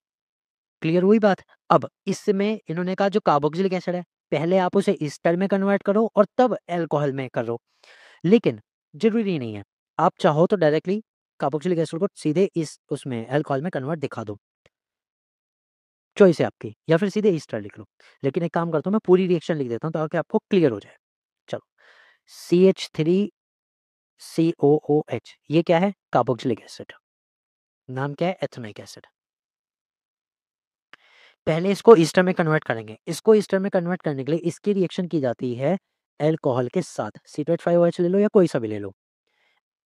क्लियर हुई बात। अब इसमें इन्होंने कहा जो कार्बोक्सिलिक एसिड है पहले आप उसे ईस्टर में कन्वर्ट करो और तब अल्कोहल में करो, लेकिन जरूरी नहीं है, आप चाहो तो डायरेक्टली कार्बोक्सिलिक एसिड को सीधे इस उसमें अल्कोहल में कन्वर्ट दिखा दो, चॉइस है आपकी, या फिर सीधे ईस्टर लिख लो। लेकिन एक काम करता हूँ, मैं पूरी रिएक्शन लिख देता हूँ ताकि आपको क्लियर हो जाए। चलो, CH3COOH, ये क्या है, कार्बोक्सिलिक एसिड, नाम क्या है, एथेनोइक एसिड। पहले इसको ईस्टर में कन्वर्ट करेंगे, इसको ईस्टर में कन्वर्ट करने के लिए इसकी रिएक्शन की जाती है अल्कोहल के साथ, C2H5OH ले लो या कोई सा भी ले लो,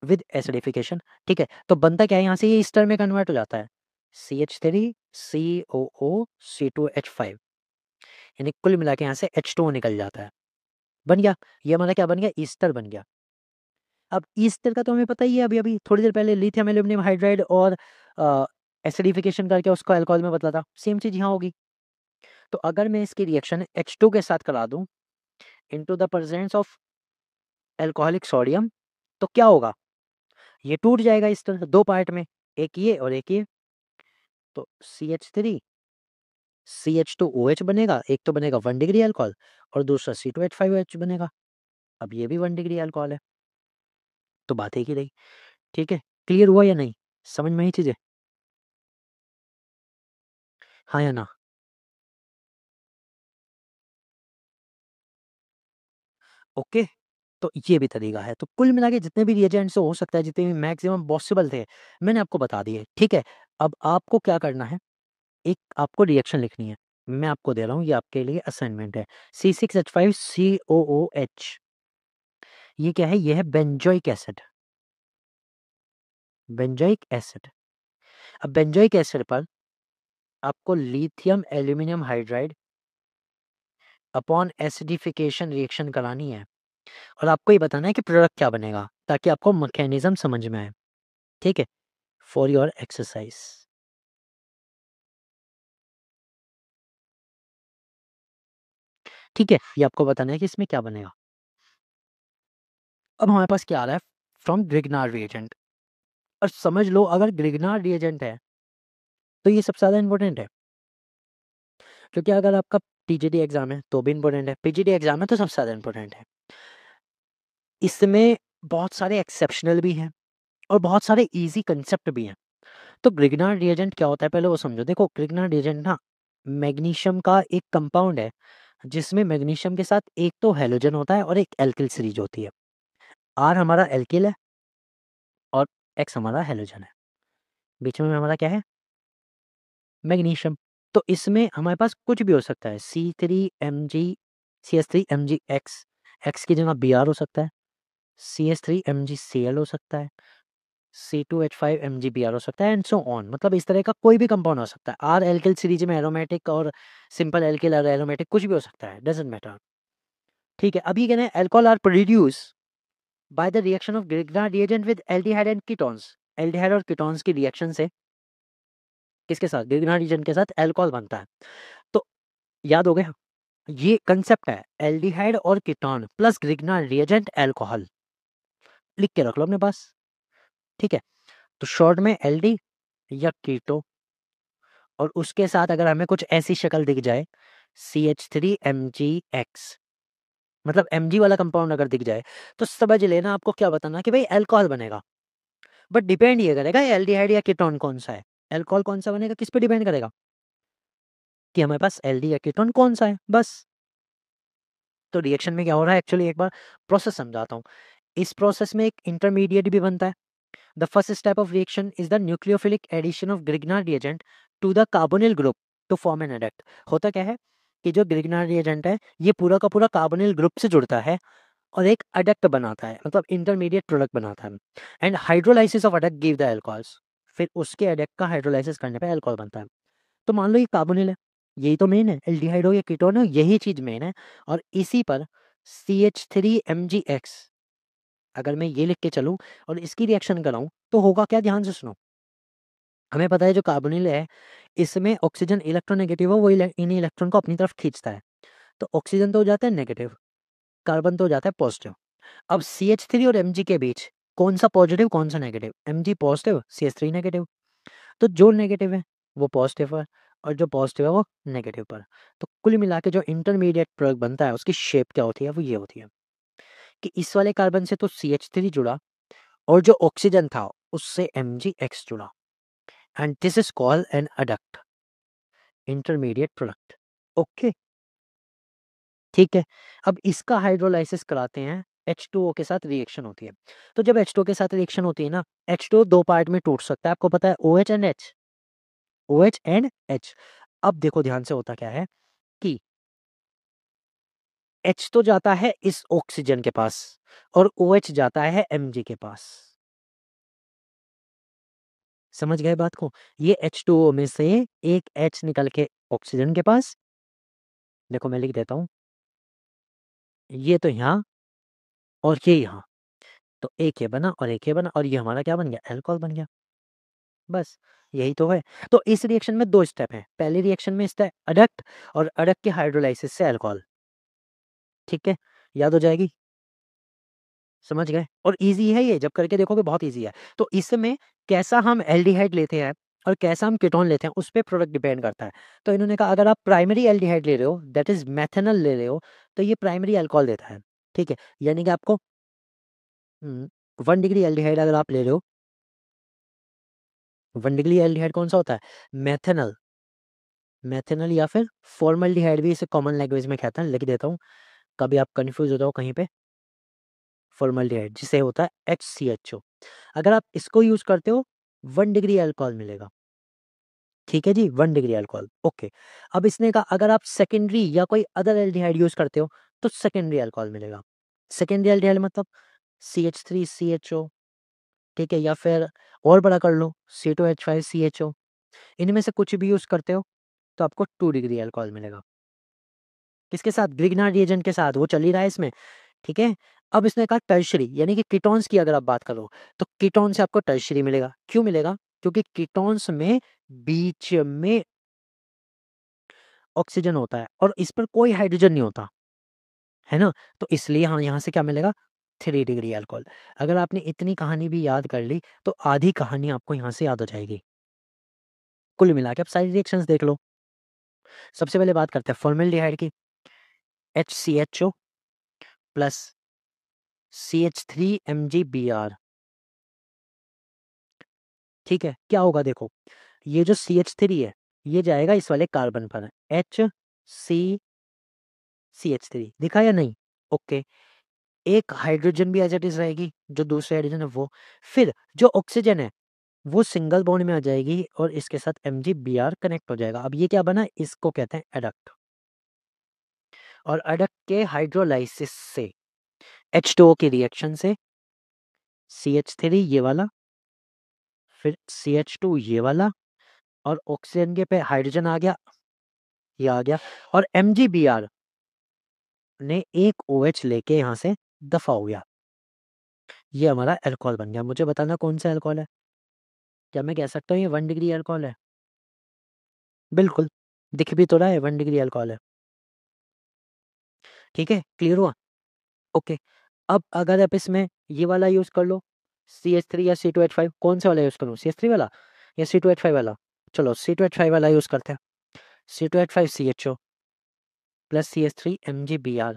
विद एसिडिफिकेशन, ठीक है। तो बनता क्या है, यहाँ से ये ईस्टर में कन्वर्ट हो जाता है, CH3COO C2H5, यानी कुल मिला के यहाँ से H2O निकल जाता है, बन गया। ये हमारा क्या बन गया, ईस्टर बन गया। अब ईस्टर का तो हमें पता ही है, अभी अभी थोड़ी देर पहले लिथियम एल्यूमिनियम हाइड्राइड और एसिडिफिकेशन करके उसको अल्कोहल में बदला था, सेम चीज यहाँ होगी। तो अगर मैं इसकी रिएक्शन H2 के साथ करा दूं into the presence of alcoholic sodium, तो क्या होगा, ये टूट जाएगा इस तरह दो पार्ट में, एक ये और एक ये। तो CH3CH2OH बनेगा, एक तो बनेगा 1 डिग्री अल्कोहल और दूसरा C2H5OH बनेगा। अब ये भी 1 डिग्री अल्कोहल है, तो बात एक ही रही, ठीक है। क्लियर हुआ या नहीं, समझ में आई चीजें, हाँ या ना? ओके, तो ये भी तरीका है। तो कुल मिला के जितने भी रिएजेंट्स हो सकता है, जितने भी मैक्सिमम पॉसिबल थे मैंने आपको बता दिए, ठीक है। अब आपको क्या करना है, एक आपको रिएक्शन लिखनी है, मैं आपको दे रहा हूँ, ये आपके लिए असाइनमेंट है। C6H5COOH, ये क्या है, ये है बेंजोइक एसिड, बेंजोइक एसिड। अब बेंजोइक एसिड पर आपको lithium aluminium hydride upon acidification reaction करानी है और आपको ये बताना है कि प्रोडक्ट क्या बनेगा, ताकि आपको मैकेनिज्म समझ में आए, ठीक है। फॉर योर एक्सरसाइज, ठीक है, ये आपको बताना है कि इसमें क्या बनेगा। अब हमारे पास क्या आ रहा है, फ्रॉम ग्रिग्नार्ड रिएजेंट, और समझ लो अगर ग्रिग्नार्ड रिएजेंट है तो ये सबसे ज़्यादा इंपॉर्टेंट है, क्योंकि अगर आपका टीजीडी एग्जाम है तो भी इंपॉर्टेंट है, पीजीडी एग्जाम है तो सबसे ज़्यादा इंपॉर्टेंट है। इसमें बहुत सारे एक्सेप्शनल भी हैं और बहुत सारे इजी कंसेप्ट भी हैं। तो ग्रिग्नार्ड रिएजेंट क्या होता है पहले वो समझो। देखो ग्रिग्नार्ड रिएजेंट ना मैग्नीशियम का एक कंपाउंड है जिसमें मैग्नीशियम के साथ एक तो हैलोजन होता है और एक एल्किल सीरीज होती है। आर हमारा एल्किल है और एक्स हमारा हैलोजन है। बीच में हमारा क्या है? मैग्नीशियम। तो इसमें हमारे पास कुछ भी हो सकता है, CH3MgX, एक्स की जगह Br हो सकता है, CH3MgCl हो सकता है, C2H5MgBr हो सकता है एंड सो ऑन। मतलब इस तरह का कोई भी कंपाउंड हो सकता है। आर एल्किल सीरीज में एरोमेटिक और सिंपल एल्किल और एरोमेटिक कुछ भी हो सकता है, डजंट मैटर। ठीक है, अभी कहना है alcohol are produce by the reaction of Grignard reagent with aldehyde and ketones. Aldehyde और कीटोन्स की रिएक्शन से किसके साथ? ग्रिग्नार्ड रिएजेंट के साथ अल्कोहल बनता है। तो याद हो गया, ये कंसेप्ट है, एल्डिहाइड और ketone plus Grignard reagent alcohol. लिख के रख लो अपने पास। ठीक है, तो शॉर्ट में एल्डी या कीटो, और उसके साथ अगर हमें कुछ ऐसी शक्ल दिख जाए CH3MgX, मतलब Mg वाला कंपाउंड अगर दिख जाए तो समझ लेना आपको क्या बताना कि भाई अल्कोहल बनेगा। बट डिपेंड ये करेगा एल्डिहाइड या कीटोन कौन सा है। अल्कोहल कौन सा बनेगा किस पे डिपेंड करेगा कि हमारे पास एल्डी या कीटोन कौन सा है, बस। तो रिएक्शन में क्या हो रहा है एक्चुअली, एक बार प्रोसेस समझाता हूँ। इस प्रोसेस में एक इंटरमीडिएट भी बनता है। The first step of reaction is the nucleophilic addition of Grignard reagent to the carbonyl group to form an adduct. होता क्या है कि जो ग्रिग्नार्ड रिएजेंट है ये पूरा का पूरा कार्बोनिल ग्रुप से जुड़ता है और एक अडक्ट बनाता है, मतलब इंटरमीडिएट प्रोडक्ट बनाता है। And hydrolysis of adduct give the alcohols. फिर उसके अडक्ट का हाइड्रोलाइसिस करने पे अल्कोहल बनता है। तो मान लो ये कार्बोनिल है, यही तो मेन है, एल्डिहाइड हो या कीटोन हो यही चीज मेन है। और इसी पर CH3MgX अगर मैं ये लिख के चलूं और इसकी रिएक्शन कराऊं तो होगा क्या, ध्यान से सुनो। हमें पता है जो कार्बोनिल है इसमें ऑक्सीजन इलेक्ट्रोनेगेटिव है, वो इन इलेक्ट्रॉन को अपनी तरफ खींचता है। तो ऑक्सीजन तो हो जाता है नेगेटिव, कार्बन तो हो जाता है पॉजिटिव। अब CH3 और Mg के बीच कौन सा पॉजिटिव कौन सा negative? Mg positive, CH3 negative. तो जो नेगेटिव है वो पॉजिटिव है और जो पॉजिटिव है वो नेगेटिव पर। तो कुल मिला के जो इंटरमीडिएट प्रोडक्ट बनता है उसकी शेप क्या होती है, वो ये होती है कि इस वाले कार्बन से तो CH3 जुड़ा और जो ऑक्सीजन था उससे MgX जुड़ा, and this is called an adduct, intermediate product. Okay, ठीक है। अब इसका हाइड्रोलाइसिस कराते हैं, H2O के साथ रिएक्शन होती है। तो जब H2O के साथ रिएक्शन होती है ना, H2O दो पार्ट में टूट सकता है, आपको पता है, OH and H, OH and H। अब देखो ध्यान से होता क्या है कि H तो जाता है इस ऑक्सीजन के पास और OH जाता है Mg के पास। समझ गए बात को? ये H2O में से एक H निकल के ऑक्सीजन के पास, देखो मैं लिख देता हूं, ये तो यहाँ और ये यहाँ। तो एक ये बना और एक ये बना और ये हमारा क्या बन गया, अल्कोहल बन गया। बस यही तो है। तो इस रिएक्शन में दो स्टेप हैं, पहले रिएक्शन में स्टेप अडक्ट और अडक्ट के हाइड्रोलाइसिस से अल्कोहल। ठीक है, याद हो जाएगी, समझ गए? और ईज़ी है ये, जब करके देखोगे बहुत ईज़ी है। तो इसमें कैसा हम एल्डिहाइड लेते हैं और कैसा हम कीटोन लेते हैं उस पे प्रोडक्ट डिपेंड करता है। तो इन्होंने कहा अगर आप प्राइमरी एल्डिहाइड ले रहे हो दैट इज़ मेथनॉल ले रहे हो तो ये प्राइमरी अल्कोहल देता है। ठीक है? यानी कि आपको 1 डिग्री एल्डिहाइड अगर आप ले रहे हो, 1 डिग्री एल्डिहाइड कौन-सा होता है? मेथनॉल। मेथनॉल या फिर फॉर्मल्डिहाइड भी इसे कॉमन लैंग्वेज में कहते हैं, लिख देता हूँ, कभी आप कन्फ्यूज़ हो जाओ कहीं पे। फॉर्मल्डिहाइड जिसे होता है HCHO। अगर आप इसको यूज़ करते हो 1 डिग्री अल्कोहल मिलेगा। ठीक है जी, 1 डिग्री अल्कोहल, ओके। अब इसने कहा अगर आप सेकेंडरी या कोई अदर एल्डिहाइड यूज़ करते हो तो सेकेंडरी अल्कोहल मिलेगा। सेकेंडरी एल्डिहाइड मतलब CH3CHO, ठीक है, या फिर और बड़ा कर लो C2H5CHO। इनमें से कुछ भी यूज़ करते हो तो आपको 2 डिग्री अल्कोहल मिलेगा। किसके साथ? ग्रिग्नार्ड रिएजेंट के साथ, वो चल ही रहा है इसमें। ठीक है? अब इसने कहा टर्शियरी यानी कि कीटोन्स की अगर आप बात करो तो कीटोन से आपको टर्शियरी मिलेगा। क्यों मिलेगा? क्योंकि कीटोन्स में बीच में ऑक्सीजन होता है और इस पर कोई हाइड्रोजन नहीं होता, है ना? तो इसलिए हाँ, यहाँ से क्या मिलेगा? 3 डिग्री अल्कोहल। अगर आपने इतनी कहानी भी याद कर ली तो आधी कहानी आपको यहाँ से याद हो जाएगी। कुल मिला के आप सारी रिएक्शंस देख लो। सबसे पहले बात करते हैं फॉर्मल्डिहाइड की, HCHO प्लस CH3MgBr। ठीक है, क्या होगा देखो, ये जो CH3 है ये जाएगा इस वाले कार्बन पर, HCCH3 दिखा या नहीं? ओके, एक हाइड्रोजन भी एज इट इज रहेगी, जो दूसरे हाइड्रोजन है वो। फिर जो ऑक्सीजन है वो सिंगल बॉन्ड में आ जाएगी और इसके साथ MgBr कनेक्ट हो जाएगा। अब ये क्या बना? इसको कहते हैं एडक्ट। और एडक्ट के हाइड्रोलाइसिस से, H2O की रिएक्शन से CH3 ये वाला, फिर CH2 ये वाला, और ऑक्सीजन के पे हाइड्रोजन आ गया, ये आ गया, और MgBr ने एक OH लेके यहाँ से दफा हो गया। ये हमारा अल्कोहल बन गया। मुझे बताना कौन सा अल्कोहल है? क्या मैं कह सकता हूँ ये 1 डिग्री अल्कोहल है? बिल्कुल, दिख भी तो रहा है 1 डिग्री अल्कोहल है। ठीक है, क्लियर हुआ? ओके, अब अगर आप इसमें ये वाला यूज़ कर लो, CH3 या C2H5, कौन सा वाला यूज़ करूँ, CH3 वाला या C2H5 वाला? चलो C2H5 वाला यूज़ करते हैं। C2H5 CHO plus CH3 MgBr।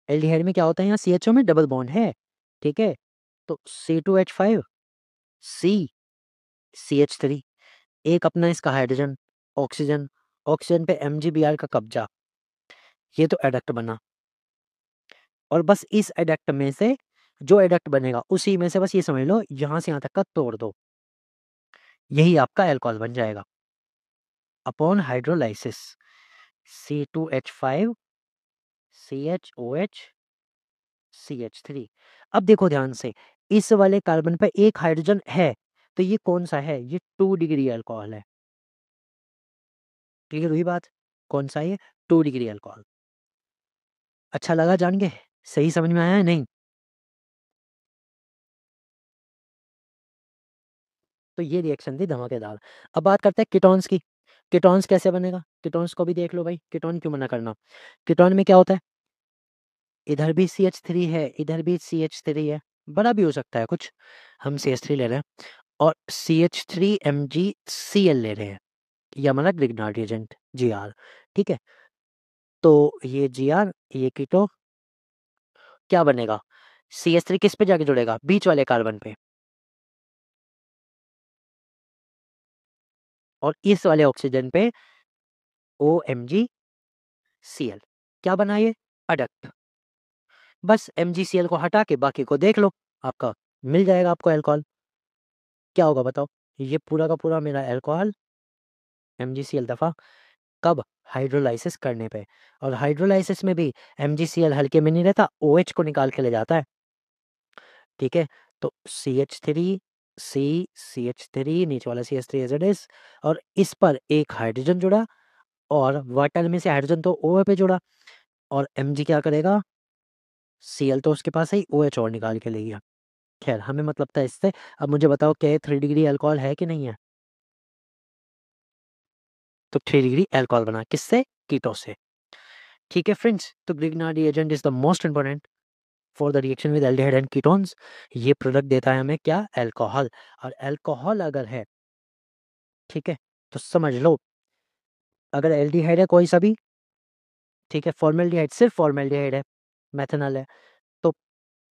Aldehyde में क्या होता है? यहाँ CHO में डबल बॉन्ड है, ठीक है? तो C2H5 C CH3, एक अपना इसका हाइड्रोजन, ऑक्सीजन, ऑक्सीजन पे MgBr का कब्जा, ये तो एडक्ट बना। और बस इस एडक्ट में से जो एडक्ट बनेगा उसी में से बस ये समझ लो यहाँ से यहाँ तक का तोड़ दो, यही आपका अल्कोहल बन जाएगा upon hydrolysis. C2H5 CHOH CH3। अब देखो ध्यान से, इस वाले कार्बन पर एक हाइड्रोजन है, तो ये कौन सा है? ये 2 डिग्री अल्कोहल है। क्लियर हुई बात? कौन सा है ये? 2 डिग्री अल्कोहल। अच्छा लगा जान के? सही समझ में आया है नहीं? तो ये रिएक्शन थी धमाकेदार। अब बात करते हैं कीटोन्स की। कीटोन्स कैसे बनेगा? कीटोन्स को भी देख लो भाई, कीटोन क्यों मना करना? कीटोन में क्या होता है? इधर भी CH3 है, इधर भी CH3 है, बड़ा भी हो सकता है कुछ, हम CH3 ले रहे हैं, और CH3 MgCl ले रहे हैं, ये हमारा ग्रिग्नार्ड रिएजेंट Gr। ठीक है, तो ये Gr, ये कीटो क्या बनेगा? CH3 किस पे जाके जुड़ेगा? बीच वाले कार्बन पे, और इस वाले ऑक्सीजन पे OMgCl। क्या बना ये? अडक्ट। बस MgCl को हटा के बाकी को देख लो, आपका मिल जाएगा आपको अल्कोहल। क्या होगा बताओ? ये पूरा का पूरा मेरा अल्कोहल MgCl दफा, कब? हाइड्रोलाइसिस करने पे। और हाइड्रोलाइसिस में भी MgCl हल्के में नहीं रहता, OH को निकाल के ले जाता है। ठीक है, तो CH3 CH3, नीचे वाला CH3 एज इट इज, और इस पर एक हाइड्रोजन जुड़ा, और वाटर में से हाइड्रोजन तो OH पे जुड़ा, और Mg क्या करेगा? Cl तो उसके पास है ही, OH और निकाल के ले गया। खैर हमें मतलब था इससे। अब मुझे बताओ क्या ये 3 डिग्री अल्कोहल है कि नहीं है? तो 3 डिग्री अल्कोहल बना किससे? कीटो से। ठीक है फ्रेंड्स, तो Grignard reagent is the most important for the reaction with aldehyde and ketones. ये प्रोडक्ट देता है हमें क्या? अल्कोहल। और अल्कोहल अगर है, ठीक है, तो समझ लो अगर एल्डिहाइड है कोई सा भी, ठीक है, फॉर्मेल्डिहाइड, सिर्फ फॉर्मेल्डिहाइड है, मेथनॉल है, तो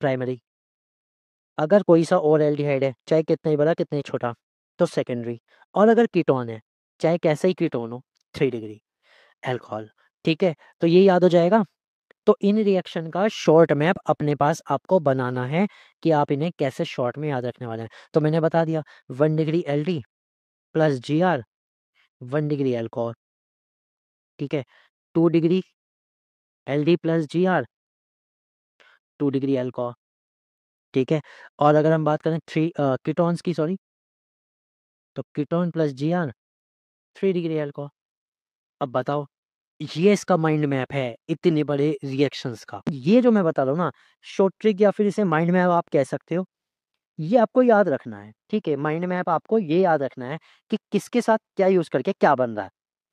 प्राइमरी। अगर कोई सा और एल्डिहाइड है, चाहे कितना ही बड़ा कितना ही छोटा, तो सेकेंडरी। और अगर कीटोन है, चाहे कैसा ही कीटोन हो, 3 डिग्री अल्कोहल। ठीक है, तो ये याद हो जाएगा। तो इन रिएक्शन का शॉर्ट मैप अपने पास आपको बनाना है कि आप इन्हें कैसे शॉर्ट में याद रखने वाले हैं। तो मैंने बता दिया, 1 डिग्री एल्डी प्लस Gr, 1 डिग्री अल्कोहल। ठीक है, 2 डिग्री एल्डी प्लस Gr, 2 डिग्री अल्कोहल। ठीक है, और अगर हम बात करें थ्री कीटोन्स की, सॉरी, तो ketone plus Gr, 3 degree alcohol. अब बताओ, ये इसका माइंड मैप है इतने बड़े रिएक्शंस का। ये जो मैं बता रहा हूँ ना, शॉर्ट ट्रिक या फिर इसे माइंड मैप आप कह सकते हो, ये आपको याद रखना है। ठीक है, माइंड मैप आपको ये याद रखना है कि किसके साथ क्या यूज करके क्या बन रहा है।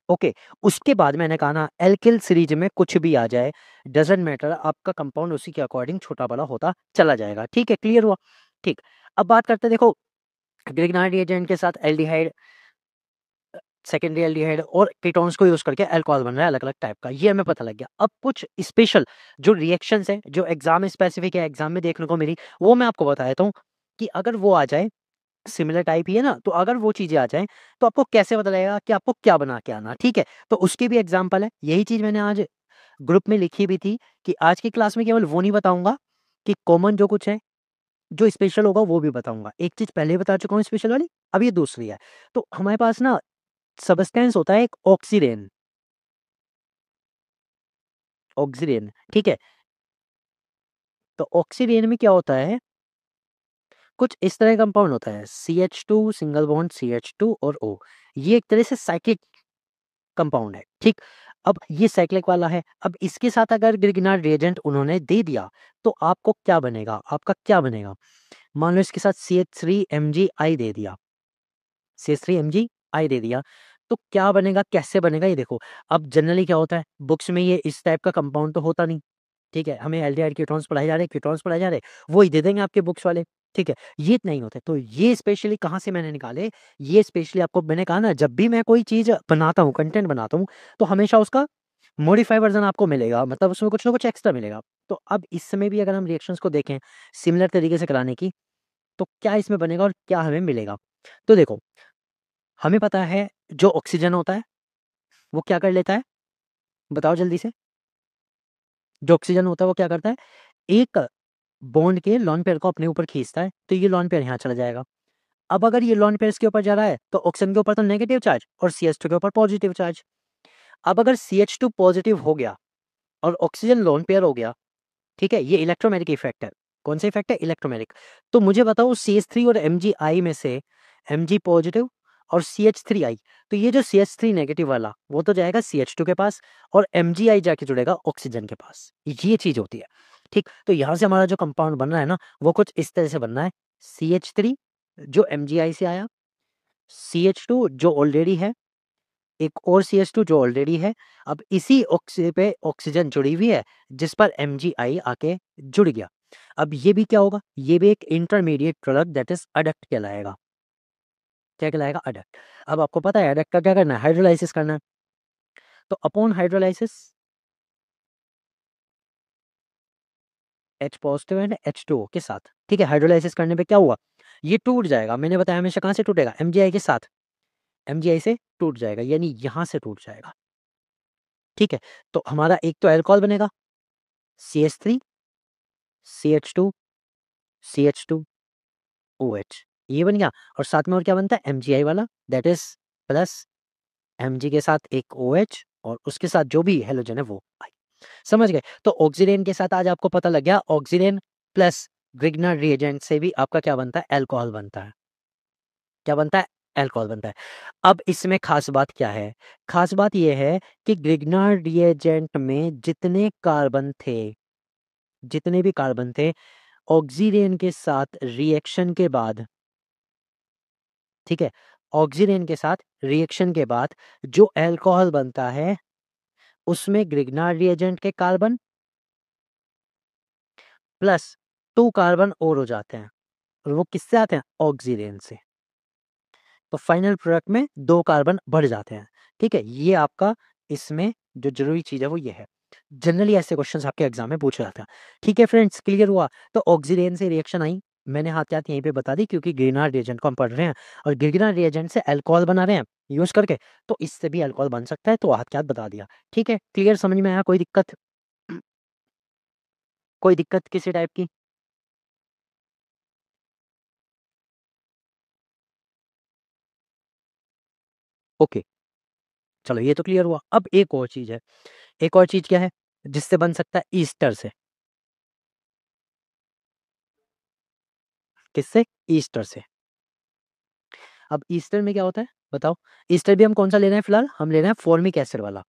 ओके, उसके बाद मैंने कहा ना, एल्किल सीरीज में कुछ भी आ जाए, डजेंट मैटर, आपका कंपाउंड उसी के अकॉर्डिंग छोटा बड़ा होता चला जाएगा। ठीक है, क्लियर हुआ? ठीक, अब बात करते हैं, देखो ग्रिग्नार्ड रिएजेंट के साथ एल्डिहाइड, सेकेंडरी एल्डिहाइड और कीटोन्स को यूज करके अल्कोहल बन रहा है अलग अलग टाइप का, ये हमें पता लग गया। अब कुछ स्पेशल जो रिएक्शंस है, जो एग्जाम स्पेसिफिक है, एग्जाम में देखने को मिली, वो मैं आपको बता देता हूँ कि अगर वो आ जाए सिमिलर टाइप ही है ना, तो अगर वो चीज़ें आ जाएँ, तो आपको कैसे पता लगेगा कि आपको क्या बना के आना, ठीक है? तो उसकी भी एग्ज़ाम्पल है। यही चीज़ मैंने आज ग्रुप में लिखी भी थी कि आज की क्लास में केवल वो नहीं बताऊँगा कि कॉमन जो कुछ है, जो स्पेशल होगा वो भी बताऊँगा। एक चीज़ पहले ही बता चुका हूँ स्पेशल वाली, अब ये दूसरी है। तो हमारे पास ना सब्सटेंस होता है एक ऑक्सीडेन, ऑक्सीडेन, ठीक है? तो ऑक्सीडेन में क्या होता है, कुछ इस तरह का कंपाउंड होता है CH2 सिंगल बॉन्ड CH2 और O। ये एक तरह से साइक्लिक कंपाउंड है, ठीक? अब ये साइक्लिक वाला है, अब इसके साथ अगर ग्रिग्नार्ड रिएजेंट उन्होंने दे दिया, तो आपको क्या बनेगा? आपका क्या बनेगा? मान लो इसके साथ CH3MgI दे दिया, CH3MgI दे दिया, तो क्या बनेगा, कैसे बनेगा ये देखो। अब जनरली क्या होता है, बुक्स में ये इस टाइप का कंपाउंड तो होता नहीं, ठीक है? हमें एल्डिहाइड कीटोन्स पढ़ाए जा रहे हैं, कीटोन्स पढ़ाए जा रहे हैं, वही दे देंगे आपके बुक्स वाले, ठीक है? ये नहीं होता है, तो ये स्पेशली कहाँ से मैंने निकाले, ये स्पेशली आपको मैंने कहा ना, जब भी मैं कोई चीज़ बनाता हूँ, कंटेंट बनाता हूँ, तो हमेशा उसका मॉडिफाई वर्ज़न आपको मिलेगा, मतलब उसमें कुछ ना कुछ एक्स्ट्रा मिलेगा। तो अब इस समय भी अगर हम रिएक्शंस को देखें, सिमिलर तरीके से कराने की, तो क्या इसमें बनेगा और क्या हमें मिलेगा? तो देखो, हमें पता है जो ऑक्सीजन होता है, वो क्या कर लेता है? बताओ जल्दी से। जो ऑक्सीजन होता है वो क्या करता है? एक बॉन्ड के लोन पेयर को अपने ऊपर खींचता है, तो ये लोन पेयर यहाँ चला जाएगा। अब अगर ये लोन पेयर इसके ऊपर जा रहा है, तो ऑक्सीजन के ऊपर तो नेगेटिव चार्ज और CH2 के ऊपर पॉजिटिव चार्ज। अब अगर CH2 पॉजिटिव हो गया और ऑक्सीजन लोन पेयर हो गया, ठीक है? ये इलेक्ट्रोमैग्नेटिक इफेक्ट है। कौन सा इफेक्ट है? इलेक्ट्रोमैग्नेटिक। तो मुझे बताओ CH3 और MgI में से Mg पॉजिटिव और CH3I, तो ये जो CH3 नेगेटिव वाला वो तो जाएगा CH2 के पास और MgI जाके जुड़ेगा ऑक्सीजन के पास। ये चीज़ होती है, ठीक? तो यहाँ से हमारा जो कंपाउंड बन रहा है ना, वो कुछ इस तरह से बन रहा है। CH3 जो MgI से आया, CH2 जो ऑलरेडी है, एक और CH2 जो ऑलरेडी है, अब इसी ऑक्सी पे ऑक्सीजन जुड़ी हुई है, जिस पर MgI आके जुड़ गया। अब ये भी क्या होगा? ये भी एक intermediate product that is adduct कहलाएगा। क्या कहलाएगा? एडक्ट। अब आपको पता है एडक्ट का क्या करना है? हाइड्रोलाइसिस करना है। तो upon hydrolysis H positive and H2O के साथ, ठीक है? हाइड्रोलाइसिस करने पे क्या हुआ? ये टूट जाएगा। मैंने बताया हमेशा कहाँ से टूटेगा? MgI के साथ। MgI से टूट जाएगा, यानी यहाँ से टूट जाएगा, ठीक है? तो हमारा एक तो अल्कोहल बनेगा CH3 CH2 CH2 OH, ये बन गया। और साथ में और क्या बनता है? MgI वाला, दैट इज प्लस Mg के साथ एक OH और उसके साथ जो भी हैलोजन है वो I। समझ गए? तो ऑक्सीडेन के साथ आज आपको पता लग गया, ऑक्सीडेन प्लस ग्रिग्नार्ड रिएजेंट से भी आपका क्या बनता है? अल्कोहल बनता है। क्या बनता है? अल्कोहल बनता है। अब इसमें खास बात क्या है? खास बात ये है कि ग्रिग्नार्ड रिएजेंट में जितने कार्बन थे, जितने भी कार्बन थे, ऑक्सीडेन के साथ रिएक्शन के बाद, ठीक है? ऑक्सीडेन के साथ रिएक्शन के बाद जो अल्कोहल बनता है, उसमें ग्रिग्नार्ड रिएजेंट के कार्बन प्लस 2 कार्बन और हो जाते हैं और वो किससे आते हैं? ऑक्सीडेन से। तो फाइनल प्रोडक्ट में 2 कार्बन बढ़ जाते हैं, ठीक है? ये आपका इसमें जो ज़रूरी चीज़ है वो ये है। जनरली ऐसे क्वेश्चंस आपके एग्जाम में पूछे जाते हैं। ठीक है फ्रेंड्स, क्लियर हुआ? तो ऑक्सीडेन से रिएक्शन आई, मैंने हाथ-यात यहीं पे बता दी क्योंकि ग्रिग्नार्ड रिएजेंट को हम पढ़ रहे हैं और ग्रिग्नार्ड रिएजेंट से अल्कोहल बना रहे हैं यूज़ करके, तो इससे भी अल्कोहल बन सकता है, तो हाथ-यात बता दिया। ठीक है? क्लियर, समझ में आया? कोई दिक्कत? कोई दिक्कत किसी टाइप की? ओके, चलो ये तो क्लियर हुआ। अब एक और चीज़ है, एक और चीज़ क्या है? जिससे बन सकता है ईस्टर से। किससे? ईस्टर से। अब ईस्टर में क्या होता है बताओ? ईस्टर भी हम कौन-सा ले रहे हैं फिलहाल? हम ले रहे हैं फॉर्मिक एसिड वाला।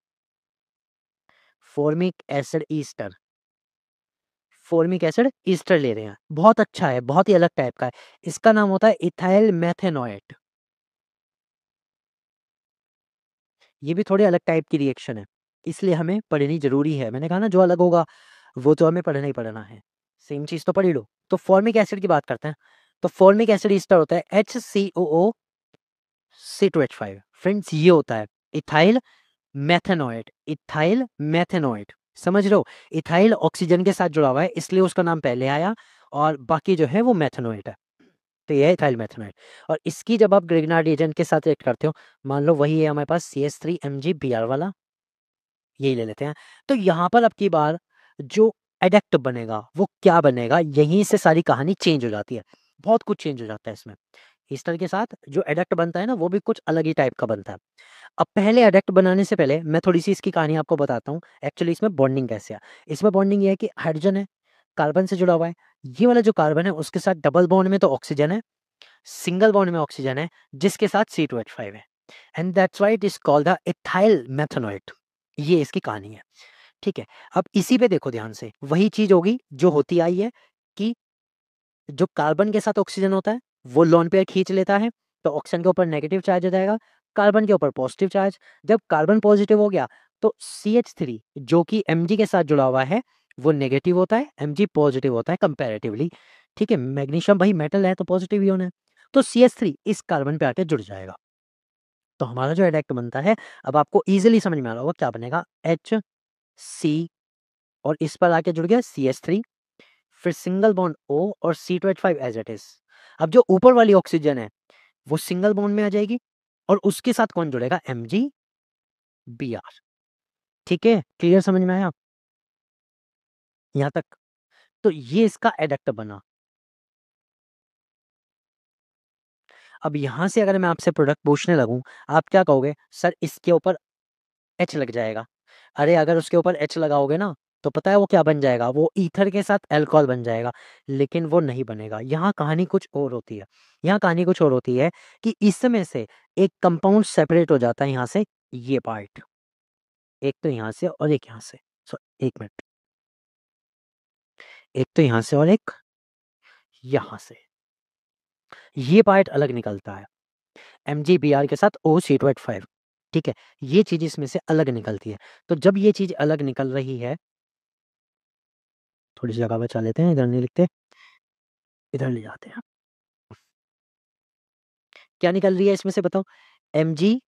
Formic acid Easter, formic acid Easter ले रहे हैं। बहुत अच्छा है, बहुत ही अलग टाइप का है। इसका नाम होता है इथाइल मेथेनोएट। ये भी थोड़े अलग टाइप की रिएक्शन है, इसलिए हमें पढ़नी ज़रूरी है। मैंने कहा ना जो अलग होगा, वो तो हमें पढ़ना ही पढ़ना है। सेम चीज़ तो पढ़ ही लो। तो फॉर्मिक एसिड की बात करते हैं। तो फॉर्मिक एसिड ईस्टर होता है HCOO C2H5। फ्रेंड्स ये होता है इथाइल मेथेनोएट, इथाइल मेथेनोएट, समझ रहे हो? इथाइल ऑक्सीजन के साथ जुड़ा हुआ है, इसलिए उसका नाम पहले आया और बाकी जो है वो मेथेनोएट है। तो ये है इथाइल मेथनॉइड। और इसकी जब आप ग्रिग्नार्ड रिएजेंट के साथ रिएक्ट करते हो, मान लो वही है हमारे पास CH3MgBr वाला, यही ले लेते हैं। तो यहाँ पर अब की बार जो एडेक्ट बनेगा वो क्या बनेगा, यहीं से सारी कहानी चेंज हो जाती है। बहुत कुछ चेंज हो जाता है इसमें। ईस्टर के साथ जो एडेक्ट बनता है ना, वो भी कुछ अलग ही टाइप का बनता है। अब पहले एडेक्ट बनाने से पहले मैं थोड़ी सी इसकी कहानी आपको बताता हूँ। एक्चुअली इसमें बॉन्डिंग कैसे है। इसमें बॉन्डिंग ये है कि हाइड्रोजन है, कार्बन से जुड़ा हुआ है। ये वाला जो कार्बन है उसके साथ डबल बॉन्ड में तो ऑक्सीजन है, सिंगल बॉन्ड में ऑक्सीजन है, जिसके साथ C2H5 है। And that's why it is called the ethyl methanoate. ये इसकी कहानी है। ठीक है, अब इसी पे देखो ध्यान से, वही चीज होगी जो होती आई है कि जो कार्बन के साथ ऑक्सीजन होता है वो लोन पेयर खींच लेता है, तो ऑक्सीजन के ऊपर नेगेटिव चार्ज हो जाएगा, कार्बन के ऊपर पॉजिटिव चार्ज। जब कार्बन पॉजिटिव हो गया तो CH3 जो कि Mg के साथ जुड़ा हुआ है वो नेगेटिव होता है, Mg पॉजिटिव होता है कंपैरेटिवली। ठीक है, मैग्नीशियम भाई मेटल है तो पॉजिटिव ही होना है। तो CH3 इस कार्बन पे आके जुड़ जाएगा। तो हमारा जो एडेक्ट बनता है, अब आपको इजीली समझ में आ रहा होगा क्या बनेगा, HC और इस पर आके जुड़ गया CH3, फिर सिंगल बॉन्ड O और C2H5 एज इट इज। अब जो ऊपर वाली ऑक्सीजन है वो सिंगल बॉन्ड में आ जाएगी और उसके साथ कौन जुड़ेगा, MgBr। ठीक है, क्लियर, समझ में आया यहाँ तक। तो ये इसका एडेक्ट बना। अब यहां से अगर मैं आपसे प्रोडक्ट पूछने लगूं, आप क्या कहोगे, सर इसके ऊपर H लग जाएगा। अरे अगर उसके ऊपर H लगाओगे ना, तो पता है वो क्या बन जाएगा, वो ईथर के साथ अल्कोहल बन जाएगा। लेकिन वो नहीं बनेगा। यहाँ कहानी कुछ और होती है। यहाँ कहानी कुछ और होती है कि इसमें से एक कंपाउंड सेपरेट हो जाता है यहाँ से, ये पार्ट, एक तो यहाँ से और एक यहाँ से। सो एक मिनट, एक तो यहाँ से और एक यहाँ से, ये पार्ट अलग निकलता है MgBr के साथ OC2H5। ठीक है, ये चीज इसमें से अलग निकलती है। तो जब ये चीज अलग निकल रही है, थोड़ी सी जगह बचा लेते हैं, इधर नहीं लिखते, इधर ले जाते हैं। क्या निकल रही है इसमें से बताओ, Mg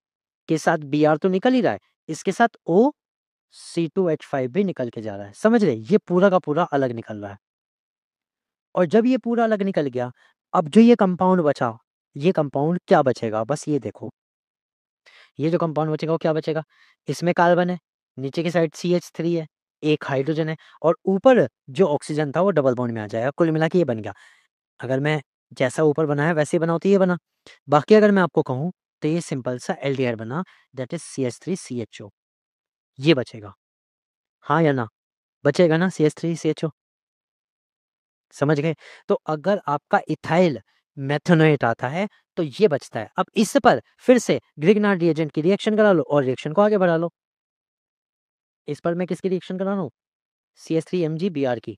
के साथ Br तो निकल ही रहा है, इसके साथ OC2H5 भी निकल के जा रहा है। समझ रहे, ये पूरा का पूरा अलग निकल रहा है। और जब ये पूरा अलग निकल गया, अब जो ये कंपाउंड बचा, ये कंपाउंड क्या बचेगा, बस ये देखो, ये जो कंपाउंड बचेगा वो क्या बचेगा, इसमें कार्बन है, नीचे की साइड CH3 है, एक हाइड्रोजन है, और ऊपर जो ऑक्सीजन था वो डबल बॉन्ड में आ जाएगा। कुल मिला के ये बन गया। अगर मैं जैसा ऊपर बना है वैसे ही बनाओ तो ये बना। बाकी अगर मैं आपको कहूँ तो ये सिंपल सा एल्डिहाइड बना, दैट इज CH3CHO। ये बचेगा, हाँ या ना, बचेगा ना CH3CHO, समझ गए। तो अगर आपका इथाइल मेथनोएट आता है तो ये बचता है। अब इस पर फिर से ग्रिग्नार्ड रिएजेंट की रिएक्शन करा लो और रिएक्शन को आगे बढ़ा लो। इस पर मैं किसकी रिएक्शन करा रहा हूँ, CH3MgBr की।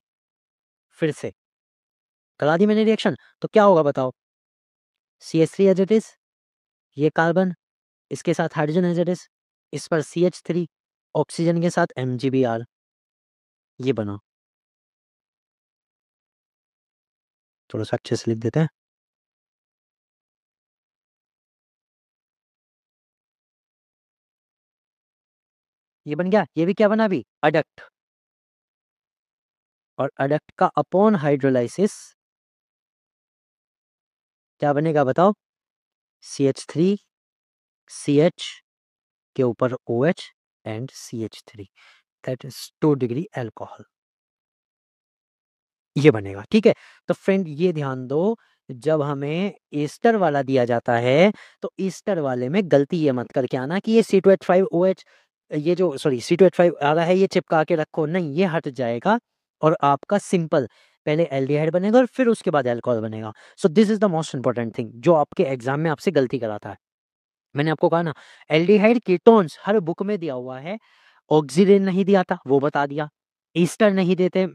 फिर से करा दी मैंने रिएक्शन, तो क्या होगा बताओ, CH3 एज इट इज, ये कार्बन, इसके साथ हाइड्रोजन एज इट इज, इस पर CH3, ऑक्सीजन के साथ MgBr, ये बना। थोड़ा सा अच्छे से लिख देते हैं। ये बन गया। ये भी क्या बना अभी, अडक्ट। और अडक्ट का अपॉन हाइड्रोलाइसिस क्या बनेगा बताओ, CH3CH के ऊपर OH and CH3, that is 2 degree alcohol, ये बनेगा। ठीक है, तो फ्रेंड ये ध्यान दो, जब हमें ईस्टर वाला दिया जाता है तो ईस्टर वाले में गलती ये मत करके आना कि ये C2H5OH, ये जो सॉरी C2H5 आ रहा है ये चिपका के रखो, नहीं, ये हट जाएगा और आपका सिंपल पहले एल्डिहाइड बनेगा और फिर उसके बाद अल्कोहल बनेगा। So this is the most important thing जो आपके एग्जाम में आपसे गलती कराता है। मैंने आपको कहा ना, एल्डिहाइड कीटोन्स हर बुक में दिया हुआ है, ऑक्सीजन नहीं दिया था वो बता दिया, ईस्टर नहीं देते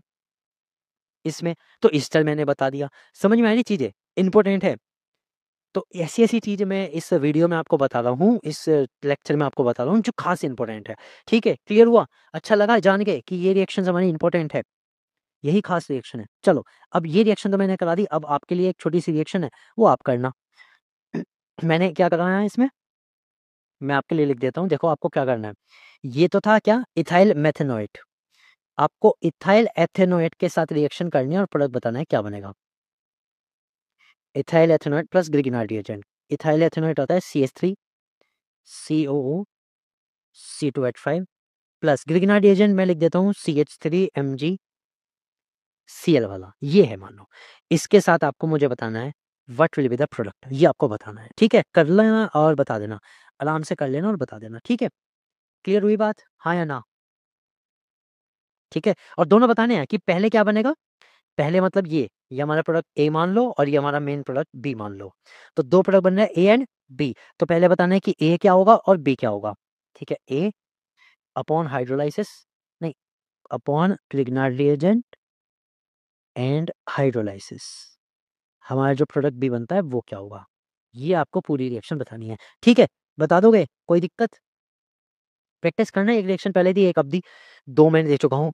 इसमें, तो ईस्टर मैंने बता दिया। समझ में आ रही चीजें, इंपॉर्टेंट है। तो ऐसी ऐसी चीजें मैं इस वीडियो में आपको बता रहा हूँ, इस लेक्चर में आपको बता रहा हूँ जो खास इंपॉर्टेंट है। ठीक है, क्लियर हुआ, अच्छा लगा जान के कि ये रिएक्शन हमारी इंपॉर्टेंट है, यही खास रिएक्शन है। चलो, अब ये रिएक्शन तो मैंने करा दी, अब आपके लिए एक छोटी सी रिएक्शन है, वो आप करना। मैंने क्या कराया है इसमें, मैं आपके लिए लिख देता हूँ, देखो आपको क्या करना है। ये तो था क्या, इथाइल मेथेनोएट, आपको इथाइल एथेनोएट के साथ रिएक्शन करनी है और प्रोडक्ट बताना है क्या बनेगा। Ethyl ethanoate plus Grignard reagent. Ethyl ethanoate होता है CH3 COO C2H5 plus Grignard reagent मैं लिख देता हूँ CH3 MgCl वाला, ये है मान लो। इसके साथ आपको मुझे बताना है what will be the product, ये आपको बताना है, ठीक है? कर लेना और बता देना, आराम से कर लेना और बता देना, ठीक है? क्लियर हुई बात? हाँ या ना? ठीक है? और दोनों बताने हैं कि पहले क्या बनेगा, पहले मतलब ये हमारा प्रोडक्ट ए मान लो और ये हमारा मेन प्रोडक्ट बी मान लो। तो 2 प्रोडक्ट बन रहे हैं ए एंड बी। तो पहले बताना है कि ए क्या होगा और बी क्या होगा। ठीक है? ए अपॉन हाइड्रोलाइसिस नहीं, upon Grignard reagent and hydrolysis हमारा जो प्रोडक्ट बी बनता है वो क्या होगा। ये आपको पूरी रिएक्शन बतानी है। ठीक है? बता दोगे? कोई दिक्कत? प्रैक्टिस करना है, एक रिएक्शन पहले दी, एक अब दी, 2 मैंने दे चुका हूँ।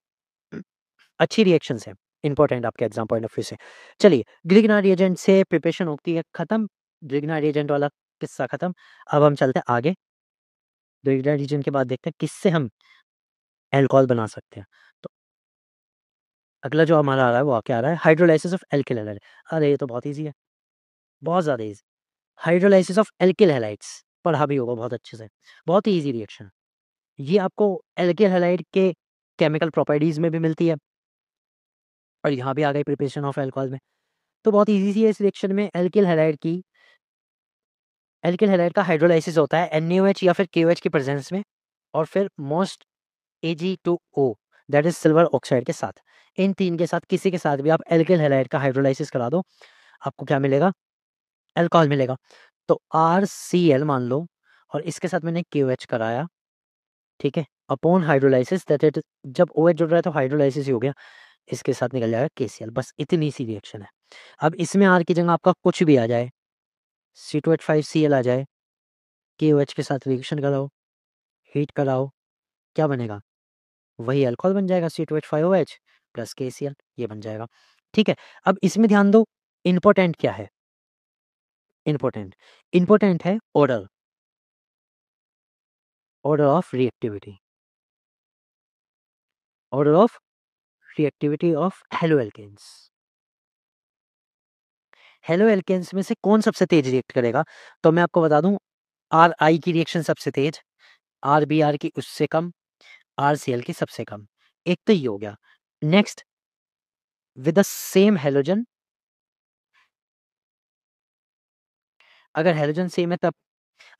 अच्छी रिएक्शंस है, इंपॉर्टेंट आपके एग्जाम पॉइंट ऑफ व्यू से। चलिए, ग्रिग्नार्ड रिएजेंट से प्रिपरेशन होती है खत्म, ग्रिग्नार्ड रिएजेंट वाला किस्सा खत्म। अब हम चलते हैं आगे। ग्रिग्नार्ड रिएजेंट के बाद देखते हैं किससे हम अल्कोहल बना सकते हैं। तो अगला जो हमारा आ रहा है वो क्या आ रहा है, हाइड्रोलाइसिस ऑफ एल्किल हैलाइड। अरे ये तो बहुत ईजी है, बहुत ज़्यादा easy. Hydrolysis of alkyl halides पढ़ा भी होगा बहुत अच्छे से, बहुत ही ईजी रिएक्शन। ये आपको एल्किल हैलाइड के केमिकल प्रॉपर्टीज में भी मिलती है और यहाँ भी आ गई प्रिपरेशन ऑफ अल्कोहल में। तो बहुत ईजी सी है इस रिएक्शन में। एल्किल हैलाइड का हाइड्रोलाइसिस होता है NaOH या फिर KOH की प्रेजेंस में और फिर most Ag2O that is silver oxide के साथ। इन तीन के साथ किसी के साथ भी आप एल्किल हैलाइड का हाइड्रोलाइसिस करा दो, आपको क्या मिलेगा, अल्कोहल मिलेगा। तो RCl मान लो और इसके साथ मैंने KOH कराया, ठीक है, अपॉन हाइड्रोलाइसिस दैट इट, जब OH जुड़ रहा है तो हाइड्रोलाइसिस ही हो गया, इसके साथ निकल जाएगा KCl। बस इतनी सी रिएक्शन है। अब इसमें R की जगह आपका कुछ भी आ जाए, C2H5Cl आ जाए, KOH के साथ रिएक्शन कराओ, हीट कराओ, क्या बनेगा, वही अल्कोहल बन जाएगा, C2H5OH प्लस KCl, ये बन जाएगा। ठीक है? अब इसमें ध्यान दो, इंपॉर्टेंट क्या है, इंपॉर्टेंट है order, order of reactivity, order of reactivity of haloalkanes. Haloalkanes में से कौन सबसे तेज रिएक्ट करेगा? तो मैं आपको बता दूं, RI की रिएक्शन सबसे तेज, RBr की उससे कम, RCl की सबसे कम। एक तो ये हो गया। Next, with the same halogen, अगर हेलोजन सेम है तब,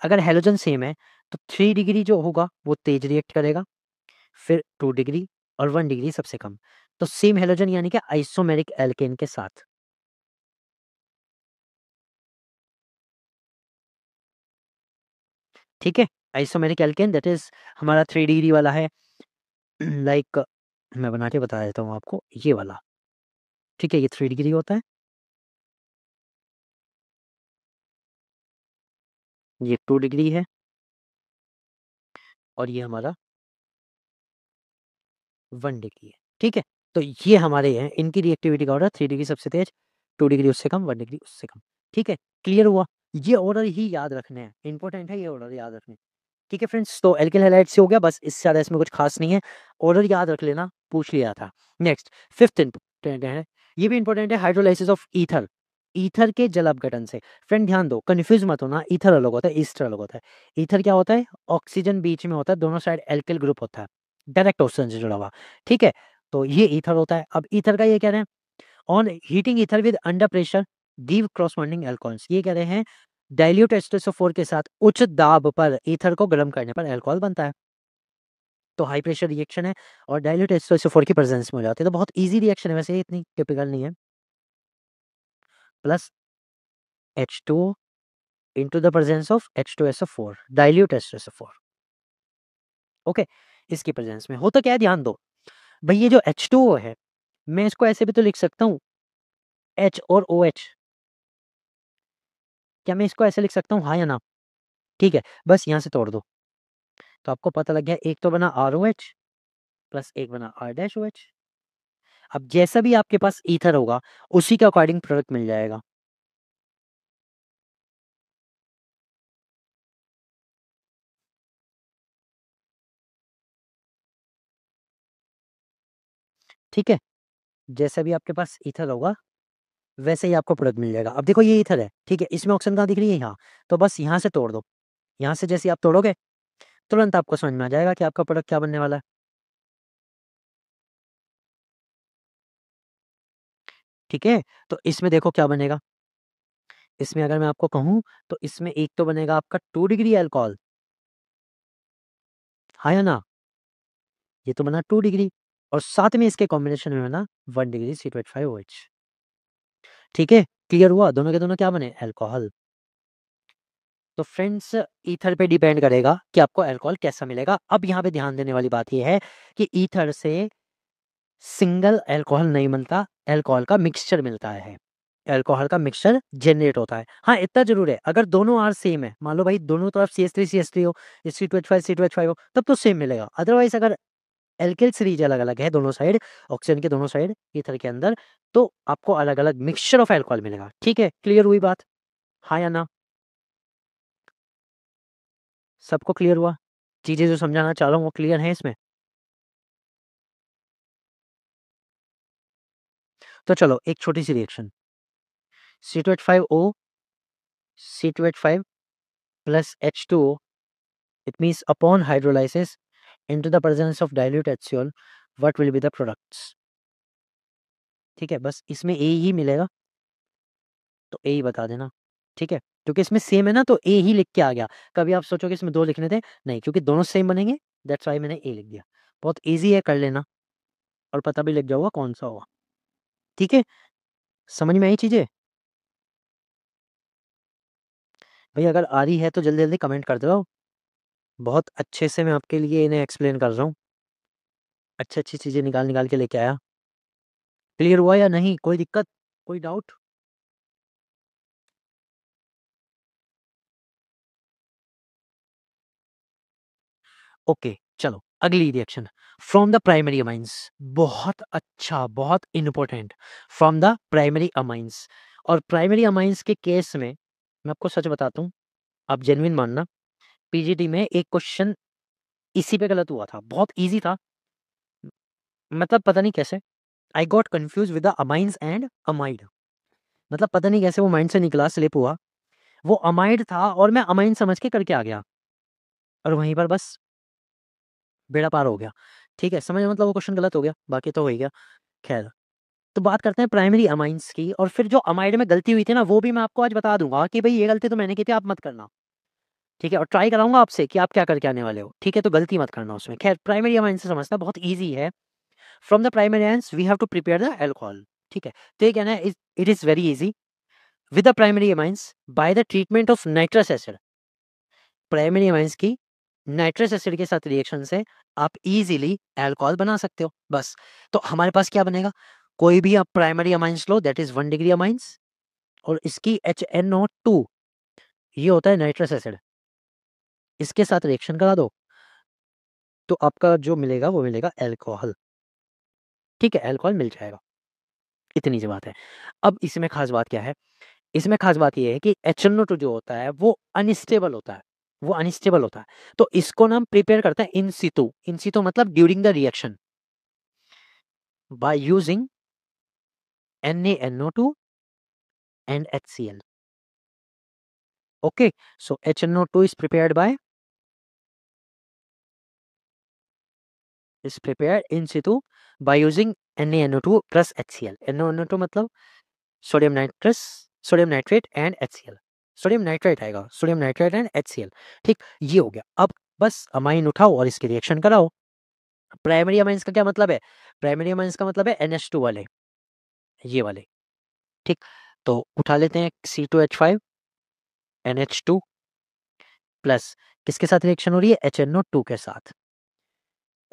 अगर हेलोजन सेम है तो 3 डिग्री जो होगा वो तेज रिएक्ट करेगा, फिर 2 डिग्री और 1 डिग्री सबसे कम। तो सेम हेलोजन यानी कि आइसोमेरिक एल्केन के साथ। ठीक है? आइसोमेरिक एल्केन दैट इज हमारा 3 डिग्री वाला है, लाइक मैं बना के बता देता हूँ आपको, ये वाला। ठीक है? ये 3 डिग्री होता है, ये 2 डिग्री है और ये हमारा 1 डिग्री है। ठीक है? तो ये हमारे हैं, इनकी रिएक्टिविटी का ऑर्डर 3 डिग्री सबसे तेज, 2 डिग्री उससे कम, 1 डिग्री उससे कम। ठीक है? क्लियर हुआ? ये ऑर्डर ही याद रखने हैं, इंपॉर्टेंट है ये ऑर्डर याद रखने। ठीक है फ्रेंड्स, तो एल्किल हैलाइड से हो गया, बस इससे ज़्यादा इसमें कुछ खास नहीं है, ऑर्डर याद रख लेना, पूछ लिया था। नेक्स्ट, फिफ्थ इंपॉर्टेंट है, ये भी इंपॉर्टेंट है, हाइड्रोलाइसिस ऑफ ईथर। ईथर के जल अपघटन से। फ्रेंड ध्यान दो, कंफ्यूज मत होना, ईथर अलग होता है, ईस्टर अलग होता है। ईथर क्या होता है, ऑक्सीजन बीच में होता है, दोनों साइड एल्किल ग्रुप होता है, डायरेक्ट ऑक्सीजन से जुड़ा हुआ। ठीक है? तो ये ईथर होता है। अब ईथर का ये कह रहे हैं, on heating ether with under pressure give corresponding alcohols. ये कह रहे हैं डाइल्यूट H2SO4 के साथ उच्च दाब पर ईथर को गर्म करने पर अल्कोहल बनता है। तो हाई प्रेशर रिएक्शन है और डाइल्यूट H2SO4 की प्रेजेंस में हो जाती है। तो बहुत इजी रिएक्शन है, वैसे ये इतनी टिपिकल नहीं है। Plus H2O into the presence of H2SO4, dilute H2SO4। Okay, इसकी प्रेजेंस में होता क्या है, ध्यान दो भाई, ये जो H2O है, मैं इसको ऐसे भी तो लिख सकता हूँ, H और OH। क्या मैं इसको ऐसे लिख सकता हूँ, हाँ या ना? ठीक है, बस यहाँ से तोड़ दो तो आपको पता लग गया, एक तो बना ROH प्लस एक बना R-OH। अब जैसा भी आपके पास ईथर होगा उसी के अकॉर्डिंग प्रोडक्ट मिल जाएगा। ठीक है? जैसा भी आपके पास ईथर होगा वैसे ही आपको प्रोडक्ट मिल जाएगा। अब देखो ये ईथर है, ठीक है? इसमें ऑक्सीजन कहाँ दिख रही है? यहाँ। तो बस यहाँ से तोड़ दो। यहाँ से जैसे ही आप तोड़ोगे, तुरंत आपको समझ में आ जाएगा कि आपका प्रोडक्ट क्या बनने वाला है। ठीक है? तो इसमें देखो क्या बनेगा? इसमें अगर मैं आपको कहूँ, तो इसमें एक तो बनेगा आपका 2 डिग्री अल्कोहल। हाँ या ना? ये तो बना 2 डिग्री, और साथ में इसके कॉम्बिनेशन में बना 1 डिग्री C2H5OH। ठीक है? क्लियर हुआ? दोनों के दोनों क्या बने? अल्कोहल। तो फ्रेंड्स, ईथर पे डिपेंड करेगा कि आपको अल्कोहल कैसा मिलेगा। अब यहाँ पे ध्यान देने वाली बात ये है कि ईथर से सिंगल अल्कोहल नहीं मिलता, अल्कोहल का मिक्सचर मिलता है। अल्कोहल का मिक्सचर जनरेट होता है। हाँ, इतना ज़रूर है, अगर दोनों R सेम है, मान लो भाई दोनों तरफ CH3 हो, C2H5 हो, तब तो सेम मिलेगा। अदरवाइज़ अगर एल्किल सीरीज अलग-अलग है दोनों साइड, ऑक्सीजन के दोनों साइड ईथर के अंदर, तो आपको अलग-अलग मिक्सचर ऑफ अल्कोहल मिलेगा। ठीक है? क्लियर हुई बात? हाँ या ना? सबको क्लियर हुआ? चीज़ें जो समझाना चाह रहा हूँ वो क्लियर हैं इसमें? तो चलो एक छोटी-सी reaction, C2H5O, C2H5 plus H2O, it means upon hydrolysis into the presence of dilute HCl, what will be the products? ठीक है? बस इसमें A ही मिलेगा, तो A ही बता देना। ठीक है? क्योंकि इसमें सेम है ना, तो A ही लिख के आ गया। कभी आप सोचोगे इसमें 2 लिखने थे, नहीं, क्योंकि दोनों सेम बनेंगे, दैट्स व्हाई मैंने A लिख दिया। बहुत ईज़ी है, कर लेना, और पता भी लग जाऊगा कौन-सा होगा। ठीक है? समझ में आई चीज़ें? भई अगर आ रही है तो जल्दी-जल्दी कमेंट कर दो। बहुत अच्छे से मैं आपके लिए इन्हें एक्सप्लेन कर रहा हूँ। अच्छी-अच्छी चीज़ें निकाल-निकाल के लेके आया। क्लियर हुआ या नहीं? कोई दिक्कत? कोई डाउट? ओके, चलो अगली reaction, from the primary amines. बहुत अच्छा, बहुत important, from the primary amines. और प्राइमरी अमाइन्स के केस में मैं आपको सच बताता हूँ, आप जेन्युइन मानना, पीजीटी में एक क्वेश्चन इसी पे गलत हुआ था, बहुत ईज़ी था। मतलब पता नहीं कैसे I got confused with the amines and amide. मतलब पता नहीं कैसे वो माइंड से निकला, स्लिप हुआ। वो अमाइड था और मैं अमाइन समझ के करके आ गया, और वहीं पर बस बेड़ा पार हो गया। ठीक है? समझ में, मतलब वो क्वेश्चन गलत हो गया, बाकी तो हो ही गया। खैर, तो बात करते हैं प्राइमरी अमाइन्स की, और फिर जो अमाइड में गलती हुई थी ना, वो भी मैं आपको आज बता दूँगा कि भई ये गलती तो मैंने की थी, आप मत करना। ठीक है? और ट्राई कराऊँगा आपसे कि आप क्या करके आने वाले हो। ठीक है? तो गलती मत करना उसमें। खैर, प्राइमरी अमाइन्स से समझना बहुत ईज़ी है। From the primary amines we have to prepare the alcohol. ठीक है? तो ये कहना है, it is very easy with the primary amines by the treatment of nitrous acid. Primary amines की नाइट्रस एसिड के साथ रिएक्शन से आप इजीली अल्कोहल बना सकते हो, बस। तो हमारे पास क्या बनेगा? कोई भी आप primary amines low, that is 1 degree amines, और इसकी HNO2, ये होता है नाइट्रस एसिड, इसके साथ रिएक्शन करा दो, तो आपका जो मिलेगा वो मिलेगा अल्कोहल। ठीक है? अल्कोहल मिल जाएगा, इतनी सी बात है। अब इसमें खास बात क्या है? इसमें खास बात ये है कि HNO2 जो होता है वो अनस्टेबल होता है, वो अनस्टेबल होता है। तो इसको ना हम प्रिपेयर करते हैं इन सितु। इन सितु मतलब during the reaction, by using NaNO2 and HCl. Okay, so HNO2 is prepared in situ by using NaNO2 plus HCl. NaNO2 मतलब sodium nitrous, sodium nitrate and HCl। Sodium nitrate आएगा, सोडियम नाइट्रेट एंड HCl। ठीक, ये हो गया। अब बस amine उठाओ और इसकी रिएक्शन कराओ। प्राइमरी अमाइंस का क्या मतलब है? प्राइमरी अमाइंस का मतलब है NH2 वाले, ये वाले। ठीक, तो उठा लेते हैं C2H5 NH2 प्लस किसके साथ रिएक्शन हो रही है? HNO2 के साथ।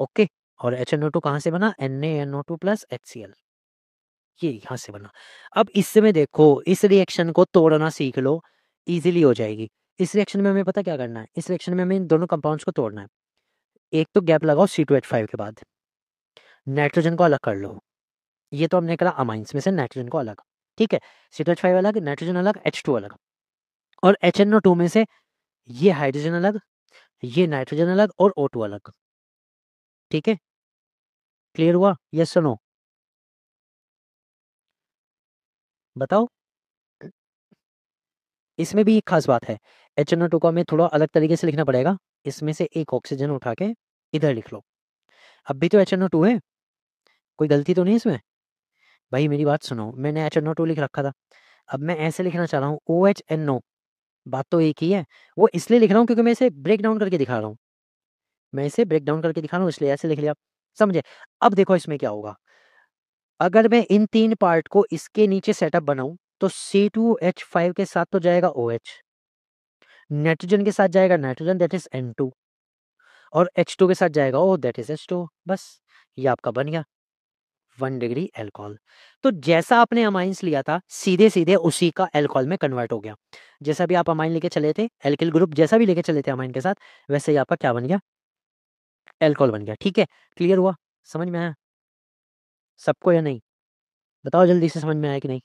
ओके, और HNO2 कहाँ से बना? NaNO2 प्लस HCl, ये यहाँ से बना। अब इसमें देखो, इस रिएक्शन को तोड़ना सीख लो, ईज़िली हो जाएगी। इस रिएक्शन में हमें पता क्या करना है? इस रिएक्शन में हमें इन दोनों कंपाउंड्स को तोड़ना है। एक तो गैप लगाओ C2H5 के बाद, नाइट्रोजन को अलग कर लो। ये तो हमने करा अमाइन्स में से नाइट्रोजन को अलग, ठीक है? C2H5 अलग, नाइट्रोजन अलग, H2 अलग, और HNO2 में से ये हाइड्रोजन अलग, ये नाइट्रोजन अलग और O2 अलग। ठीक है? क्लियर हुआ? येस और नो? बताओ? इसमें भी एक खास बात है, HNO2 को हमें थोड़ा अलग तरीके से लिखना पड़ेगा। इसमें से एक ऑक्सीजन उठा के इधर लिख लो। अब भी तो HNO2 है, कोई गलती तो नहीं इसमें? भाई मेरी बात सुनो, मैंने HNO2 लिख रखा था, अब मैं ऐसे लिखना चाह रहा हूँ OHNO, बात तो एक ही है। वो इसलिए लिख रहा हूँ क्योंकि मैं इसे ब्रेक डाउन करके दिखा रहा हूँ, मैं इसे ब्रेक डाउन करके दिखा रहा हूँ, इसलिए ऐसे लिख लिया, समझे? अब देखो इसमें क्या होगा, अगर मैं इन 3 पार्ट को इसके नीचे सेटअप बनाऊँ, तो C2H5 के साथ तो जाएगा OH, नाइट्रोजन के साथ जाएगा नाइट्रोजन दैट इज़ N2, और H2 के साथ जाएगा O दैट इज़ H2, बस ये आपका बन गया 1 डिग्री अल्कोहल। तो जैसा आपने अमाइंस लिया था, सीधे-सीधे उसी का अल्कोहल में कन्वर्ट हो गया। जैसा भी आप अमाइन लेके चले थे, एल्किल ग्रुप जैसा भी लेके चले थे अमाइन के साथ, वैसे ही आपका क्या बन गया? अल्कोहल बन गया, ठीक है? क्लियर हुआ? समझ में आया सबको या नहीं? बताओ जल्दी से, समझ में आया कि नहीं?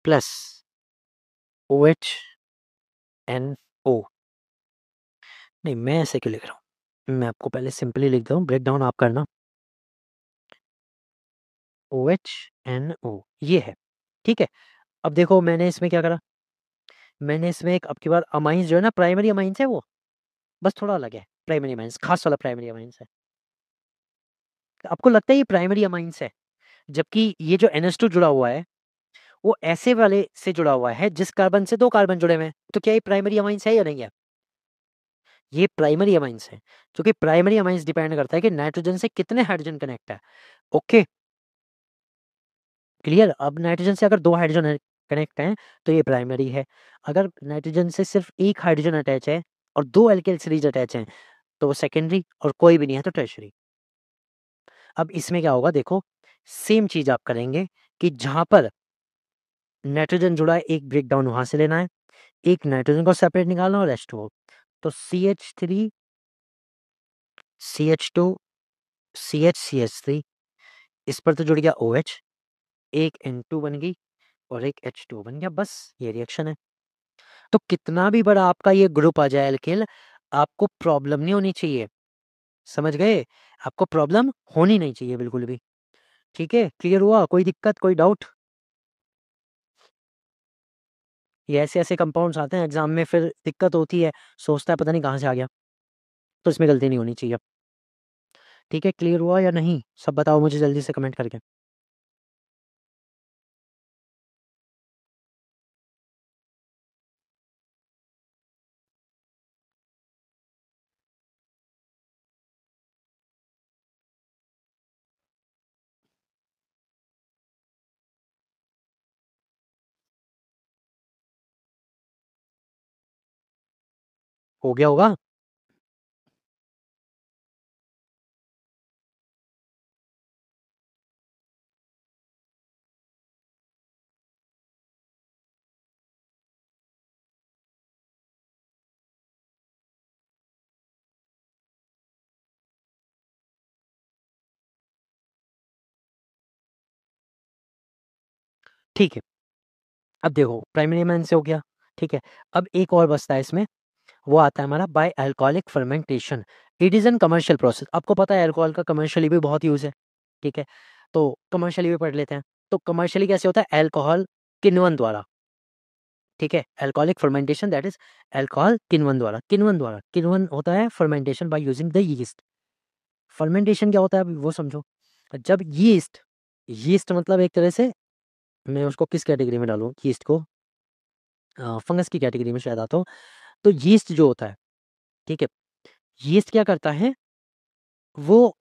प्लस OHNO, नहीं मैं ऐसे क्यों लिख रहा हूँ? मैं आपको पहले सिंपली लिख दूँ, ब्रेक डाउन आप करना। OHNO ये है, ठीक है? अब देखो मैंने इसमें क्या करा, मैंने इसमें एक अब की बार अमाइंस जो है ना, प्राइमरी अमाइंस है वो, बस थोड़ा अलग है। प्राइमरी अमाइंस, खास वाला प्राइमरी अमाइंस है। आपको लगता है ये प्राइमरी अमाइंस है, जबकि ये जो NH2 जुड़ा हुआ है, वो ऐसे वाले से जुड़ा हुआ है जिस कार्बन से 2 कार्बन जुड़े हुए हैं। तो क्या ये प्राइमरी अमाइंस है या नहीं है? ये प्राइमरी अमाइंस है, क्योंकि प्राइमरी अमाइंस डिपेंड करता है कि नाइट्रोजन से कितने हाइड्रोजन कनेक्ट है। Okay, clear? अब नाइट्रोजन से अगर 2 हाइड्रोजन है कनेक्ट हैं, तो ये प्राइमरी है। अगर नाइट्रोजन से सिर्फ 1 हाइड्रोजन अटैच है और 2 एल्किल सीरीज अटैच हैं, तो वो सेकेंडरी, और कोई भी नहीं है तो टर्शियरी। अब इसमें क्या होगा देखो, सेम चीज़ आप करेंगे कि जहाँ पर नाइट्रोजन जुड़ा है, एक ब्रेकडाउन वहाँ से लेना है, एक नाइट्रोजन को सेपरेट निकालना और H2O। तो CH3, CH2, CH3, इस पर तो जुड़ गया OH, एक N2 बन गई और एक H2 बन गया, बस ये रिएक्शन है। तो कितना भी बड़ा आपका ये ग्रुप आ जाए एल्किल, आपको प्रॉब्लम नहीं होनी चाहिए, समझ गए? आपको प्रॉब्लम होनी नहीं चाहिए बिल्कुल भी, ठीक है? क्लियर हुआ? कोई दिक्कत, कोई डाउट? ये ऐसे-ऐसे कंपाउंड्स आते हैं एग्ज़ाम में, फिर दिक्कत होती है, सोचता है पता नहीं कहाँ से आ गया, तो इसमें गलती नहीं होनी चाहिए। ठीक है, क्लियर हुआ या नहीं? सब बताओ मुझे जल्दी से कमेंट करके। हो गया होगा? ठीक है, अब देखो प्राइमरी अमाइन से हो गया, ठीक है? अब एक और बचता है इसमें, वो आता है हमारा by alcoholic fermentation. It is an commercial process. आपको पता है अल्कोहल का कमर्शियली भी बहुत यूज़ है, ठीक है? तो कमर्शियली भी पढ़ लेते हैं। तो कमर्शियली कैसे होता है? अल्कोहल किण्वन द्वारा, ठीक है? Alcoholic fermentation that is alcohol किण्वन द्वारा, किण्वन द्वारा। किण्वन होता है fermentation by using the yeast. Fermentation क्या होता है अभी वो समझो। जब यीस्ट, यीस्ट मतलब एक तरह से मैं उसको किस कैटेगरी में डालूँ यीस्ट को? फंगस की कैटेगरी में शायद आता हो। तो यीस्ट जो होता है, ठीक है? यीस्ट क्या करता है, वो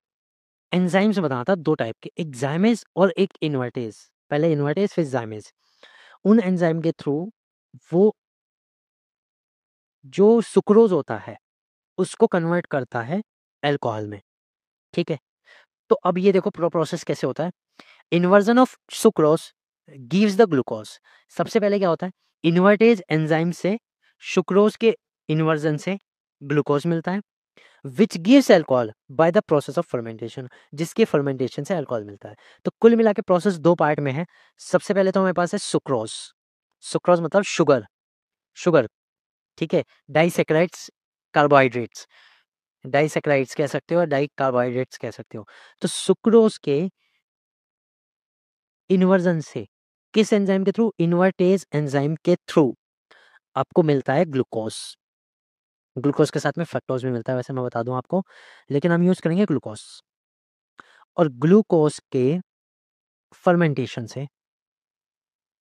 एंजाइम्स बनाता है 2 टाइप के, एक ज़ाइमेज़ और एक इन्वर्टेज़। पहले इन्वर्टेज़ फिर ज़ाइमेज़। उन एंजाइम के थ्रू वो जो सुक्रोज़ होता है, उसको कन्वर्ट करता है अल्कोहल में, ठीक है? तो अब ये देखो प्रोसेस कैसे होता है। Inversion of sucrose gives the glucose. सबसे पहले क्या होता है, इन्वर्टेज़ एंजाइम से सुक्रोज़ के इन्वर्जन से ग्लूकोज़ मिलता है। Which gives alcohol by the process of fermentation, जिसके फर्मेंटेशन से अल्कोहल मिलता है। तो कुल मिला के प्रोसेस दो पार्ट में है। सबसे पहले तो हमारे पास है सुक्रोज। सुक्रोज मतलब शुगर, शुगर, ठीक है। डाइसेक्राइड्स, कार्बोहाइड्रेट्स, डाइसेक्राइड्स कह सकते हो और डाई कार्बोहाइड्रेट्स कह सकते हो। तो सुक्रोज के इन्वर्जन से किस एंजाइम के थ्रू, इन्वर्टेज एंजाइम के थ्रू आपको मिलता है ग्लूकोज। ग्लूकोज के साथ में फ्रक्टोज भी मिलता है, वैसे मैं बता दूं आपको, लेकिन हम यूज करेंगे ग्लूकोज। और ग्लूकोज के फर्मेंटेशन से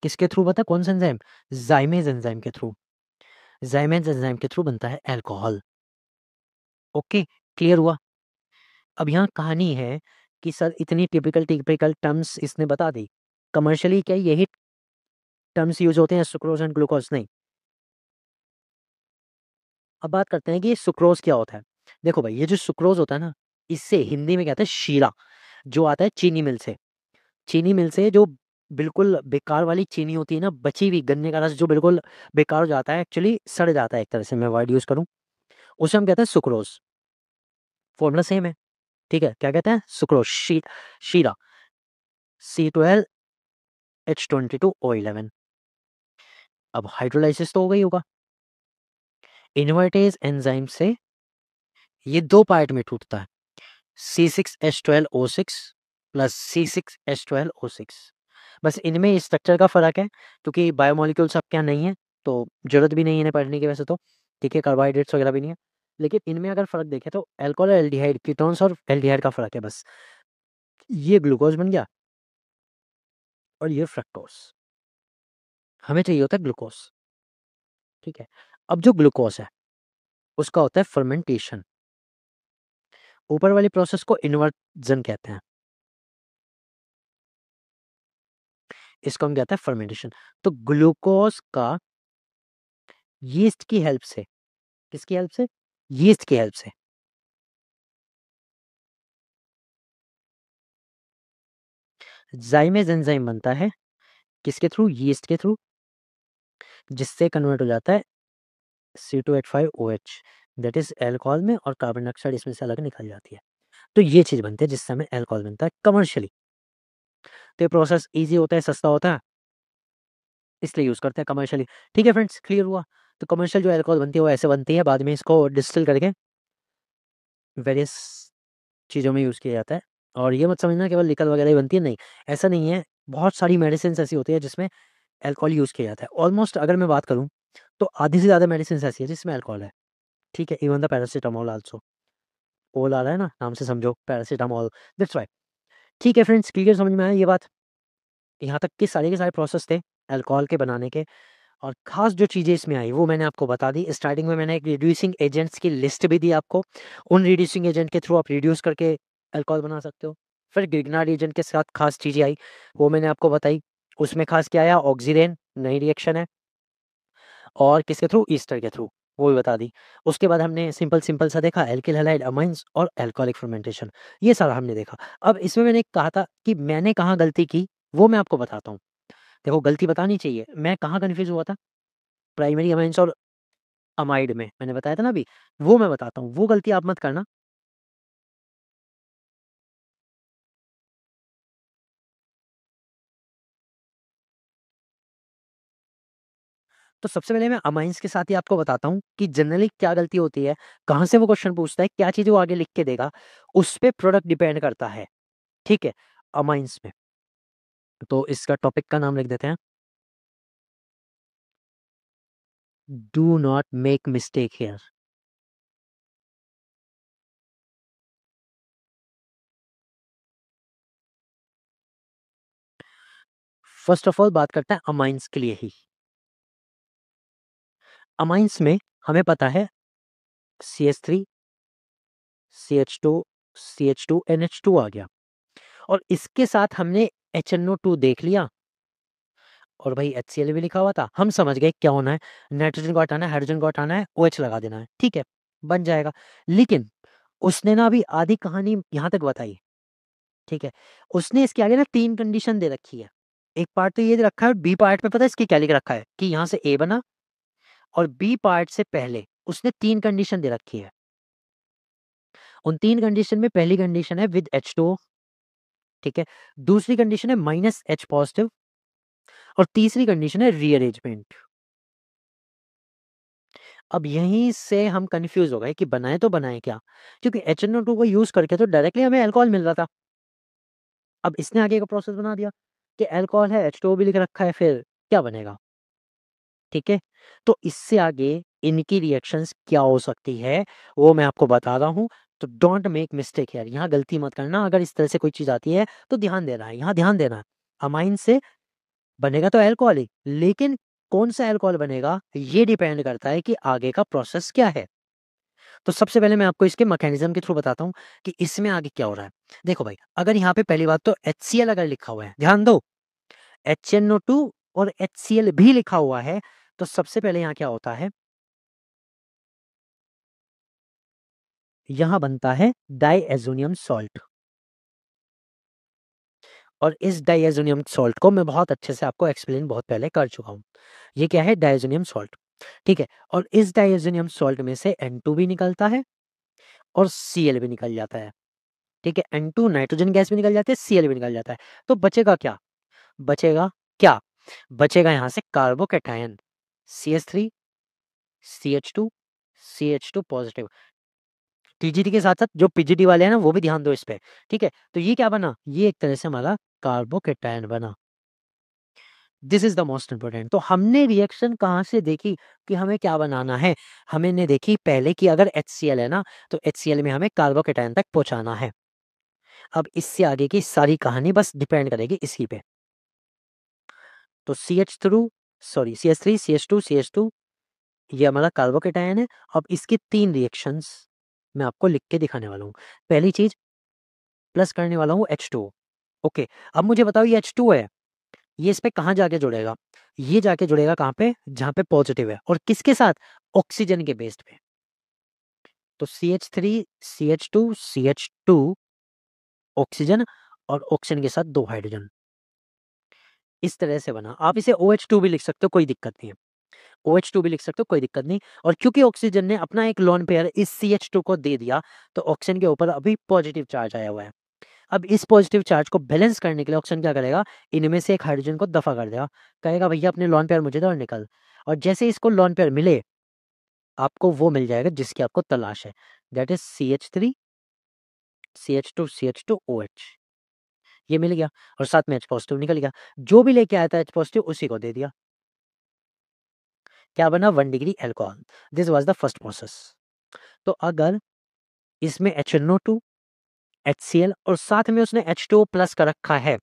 किसके थ्रू बनता है, कौन सा एंजाइम, जाइमेज एंजाइम के थ्रू, जाइमेज एंजाइम के थ्रू बनता है अल्कोहल। ओके, क्लियर हुआ। अब यहाँ कहानी है कि सर इतनी टिपिकल टिपिकल टर्म्स इसने बता दी, कमर्शियली क्या यही टर्म्स यूज होते हैं सुक्रोज एंड ग्लूकोज? नहीं। अब बात करते हैं कि ये सुक्रोज क्या होता है। देखो भाई, ये जो सुक्रोज होता है ना, इससे हिंदी में कहते हैं शीरा, जो आता है चीनी मिल से। चीनी मिल से जो बिल्कुल बेकार वाली चीनी होती है ना, बची हुई गन्ने का रस जो बिल्कुल बेकार हो जाता है, एक्चुअली सड़ जाता है एक तरह से, मैं वर्ड यूज करूं, उसे हम कहते हैं सुक्रोज। फॉर्मूला सेम है, ठीक है। क्या कहते हैं, सुक्रोज, शीरा, C12H22O11। अब हाइड्रोलाइसिस तो हो गई होगा, इन्वर्टेज एंजाइम से ये दो पार्ट में टूटता है, C6H12O6 प्लस C6H12O6। बस इनमें स्ट्रक्चर का फर्क है, क्योंकि बायोमोलिक्यूल्स अब क्या नहीं है, तो जरूरत भी नहीं है इन्हें पढ़ने की वैसे तो, ठीक है। कार्बोहाइड्रेट्स वगैरह भी नहीं है, लेकिन इनमें अगर फर्क देखें तो अल्कोहल और एल्डिहाइड, कीटोन्स और एल्डिहाइड का फर्क है बस। ये ग्लूकोज बन गया और ये फ्रक्टोज, हमें चाहिए होता है ग्लूकोज, ठीक है। अब जो ग्लूकोज है उसका होता है फर्मेंटेशन, ऊपर वाली प्रोसेस को इन्वर्जन कहते हैं, इसको हम कहते हैं फर्मेंटेशन। तो ग्लूकोज का यीस्ट की हेल्प से, किसकी हेल्प से, यीस्ट की हेल्प से जाइमेज एंजाइम बनता है, किसके थ्रू, यीस्ट के थ्रू, जिससे कन्वर्ट हो जाता है C2H5OH, दैट इज अल्कोहल में, और कार्बन डाइऑक्साइड इसमें से अलग निकल जाती है। तो ये चीज बनती है जिससे हमें अल्कोहल बनता है कमर्शियली। तो ये प्रोसेस इजी होता है, सस्ता होता है, इसलिए यूज करते हैं कमर्शियली। ठीक है फ्रेंड्स, क्लियर हुआ। तो कमर्शियल जो अल्कोहल बनती है वो ऐसे बनती है, बाद में इसको डिस्टिल करके वेरियस चीज़ों में यूज़ किया जाता है। और ये मत समझना केवल लिकर वगैरह ही बनती है, नहीं, ऐसा नहीं है। बहुत सारी मेडिसिन ऐसी होती है जिसमें अल्कोहल यूज़ किया जाता है। ऑलमोस्ट अगर मैं बात करूँ तो आधी से ज़्यादा मेडिसिन ऐसी है जिसमें अल्कोहल है, ठीक है। इवन द पैरासिटामोल आल्सो, ओल आ रहा है ना नाम से, समझो पैरासिटामोल, दैट्स व्हाई। ठीक है फ्रेंड्स, क्लियर समझ में आया ये बात। यहाँ तक के सारे प्रोसेस थे अल्कोहल के बनाने के, और खास जो चीज़ें इसमें आई वो मैंने आपको बता दी। स्टार्टिंग में मैंने एक रिड्यूसिंग एजेंट्स की लिस्ट भी दी आपको, उन रिड्यूसिंग एजेंट के थ्रू आप रिड्यूस करके अल्कोहल बना सकते हो। फिर ग्रिग्नार्ड एजेंट के साथ खास चीज़ें आई, वो मैंने आपको बताई। उसमें खास क्या आया, ऑक्सीडेन नई रिएक्शन है, और किसके थ्रू, ईस्टर के थ्रू, वो भी बता दी। उसके बाद हमने सिंपल सिंपल सा देखा, एल्किल हैलाइड अमाइंस और अल्कोहलिक फर्मेंटेशन, ये सारा हमने देखा। अब इसमें मैंने कहा था कि मैंने कहाँ गलती की, वो मैं आपको बताता हूँ। देखो, गलती बतानी चाहिए, मैं कहाँ कन्फ्यूज हुआ था, प्राइमरी अमाइंस और अमाइड में, मैंने बताया था ना अभी, वो मैं बताता हूँ, वो गलती आप मत करना। तो सबसे पहले मैं अमाइंस के साथ ही आपको बताता हूँ कि जनरली क्या गलती होती है, कहाँ से वो क्वेश्चन पूछता है, क्या चीज़ वो आगे लिख के देगा, उस पे प्रोडक्ट डिपेंड करता है, ठीक है, अमाइंस में। तो इसका टॉपिक का नाम लिख देते हैं, do not make mistake here. First of all बात करते हैं अमाइंस के लिए ही। अमाइंस में हमें पता है CH3, CH2, CH2, NH2 आ गया, और इसके साथ हमने HNO2 देख लिया, और भाई HCl भी लिखा हुआ था, हम समझ गए क्या होना है, नाइट्रोजन को हटाना है, हाइड्रोजन को हटाना है, OH लगा देना है, ठीक है, बन जाएगा। लेकिन उसने ना अभी आधी कहानी यहाँ तक बताई, ठीक है। उसने इसके आगे ना तीन कंडीशन दे रखी है। एक पार्ट तो ये दे रखा है, बी पार्ट में पता है इसके क्या लिख रखा है, कि यहाँ से ए बना, और बी पार्ट से पहले उसने तीन कंडीशन दे रखी है। उन 3 कंडीशन में पहली कंडीशन है विद H2O, ठीक है? दूसरी कंडीशन है माइनस H पॉजिटिव और तीसरी कंडीशन है रीअरेंजमेंट। अब यहीं से हम कन्फ्यूज़ हो गए कि बनाएँ तो बनाएँ क्या? क्योंकि HNO2 को यूज़ करके तो डायरेक्टली हमें अल्कोहल मिल रहा था। अब इसने आगे का प्रोसेस बना दिया कि अल्कोहल है, H2O भी लिख रखा है, फिर क्या बनेगा? ठीक है? तो इससे आगे इनकी रिएक्शंस क्या हो सकती है, वो मैं आपको बता रहा हूँ। तो डोंट मेक मिस्टेक हियर, यहाँ गलती मत करना। अगर इस तरह से कोई चीज़ आती है, तो ध्यान देना है, यहाँ ध्यान देना है। अमाइन से बनेगा तो अल्कोहल ही, लेकिन कौन-सा अल्कोहल बनेगा, ये डिपेंड करता है कि आगे का प्रोसेस क्या है। तो सबसे पहले मैं आपको इसके मैकेनिज़्म के थ्रू बताता हूँ कि इसमें आगे क्या हो रहा है। देखो भाई, अगर यहाँ पे पहली बात तो HCl अगर लिखा हुआ है, ध्यान दो, HNO2 और HCl भी लिखा हुआ है, तो सबसे पहले यहाँ क्या होता है, यहाँ बनता है डाइएज़ोनियम सॉल्ट। और इस डाइएज़ोनियम सॉल्ट को मैं बहुत अच्छे से आपको एक्सप्लेन बहुत पहले कर चुका हूँ। ये क्या है? डाइएज़ोनियम सॉल्ट, ठीक है? और इस डाइएज़ोनियम सॉल्ट में से N2 भी निकलता है और Cl भी निकल जाता है, ठीक है? N2 नाइट्रोजन गैस भी निकल जाती है, Cl भी निकल जाता है। तो बचेगा क्या? बचेगा क्या? बचेगा यहाँ से carbocation CH3, CH2, CH2 positive. TGT के साथ-साथ जो पीजीटी वाले हैं ना, वो भी ध्यान दो इस पे, ठीक है? तो ये क्या बना? ये एक तरह से हमारा कार्बोकैटायन बना। This is the most important. तो हमने रिएक्शन कहाँ से देखी कि हमें क्या बनाना है? हमने देखी पहले कि अगर HCl है ना, तो HCl में हमें कार्बोकैटायन तक पहुँचाना है। अब इससे आगे की सारी कहानी बस डिपेंड करेगी इसी पे। तो CH3, CH2 ये हमारा कार्बोकैटायन है। अब इसकी 3 रिएक्शंस मैं आपको लिख के दिखाने वाला हूँ। पहली चीज़, प्लस करने वाला हूँ H2O, ओके। अब मुझे बताओ, ये H2O है, ये इस पे कहाँ जाके जुड़ेगा? ये जाके जुड़ेगा कहाँ पे? जहाँ पे पॉजिटिव है, और किसके साथ? ऑक्सीजन के बेस पे। तो CH3, CH2, CH2 ऑक्सीजन, और ऑक्सीजन के साथ 2 हाइड्रोजन। इस तरह से बना। आप इसे OH2 भी लिख सकते हो, कोई दिक्कत नहीं है। OH2 भी लिख सकते हो, कोई दिक्कत नहीं। और क्योंकि ऑक्सीजन ने अपना एक लोन पेयर इस CH2 को दे दिया, तो ऑक्सीजन के ऊपर अभी पॉजिटिव चार्ज आया हुआ है। अब इस पॉजिटिव चार्ज को बैलेंस करने के लिए ऑक्सीजन क्या करेगा? इनमें से एक हाइड्रोजन को दफ़ा कर देगा। कहेगा भैया अपने लोन पेयर मुझे दो और निकल। और जैसे इसको लोन पेयर मिले, आपको वो मिल जाएगा जिसकी आपको तलाश है। That is CH3, CH2, CH2, OH। ये मिल गया और साथ में H पॉजिटिव निकल गया। जो भी लेके आया था H पॉजिटिव, उसी को दे दिया। क्या बना? 1 degree alcohol. This was the first process. तो अगर इसमें HNO2, HCl और साथ में उसने H2O प्लस का रखा है,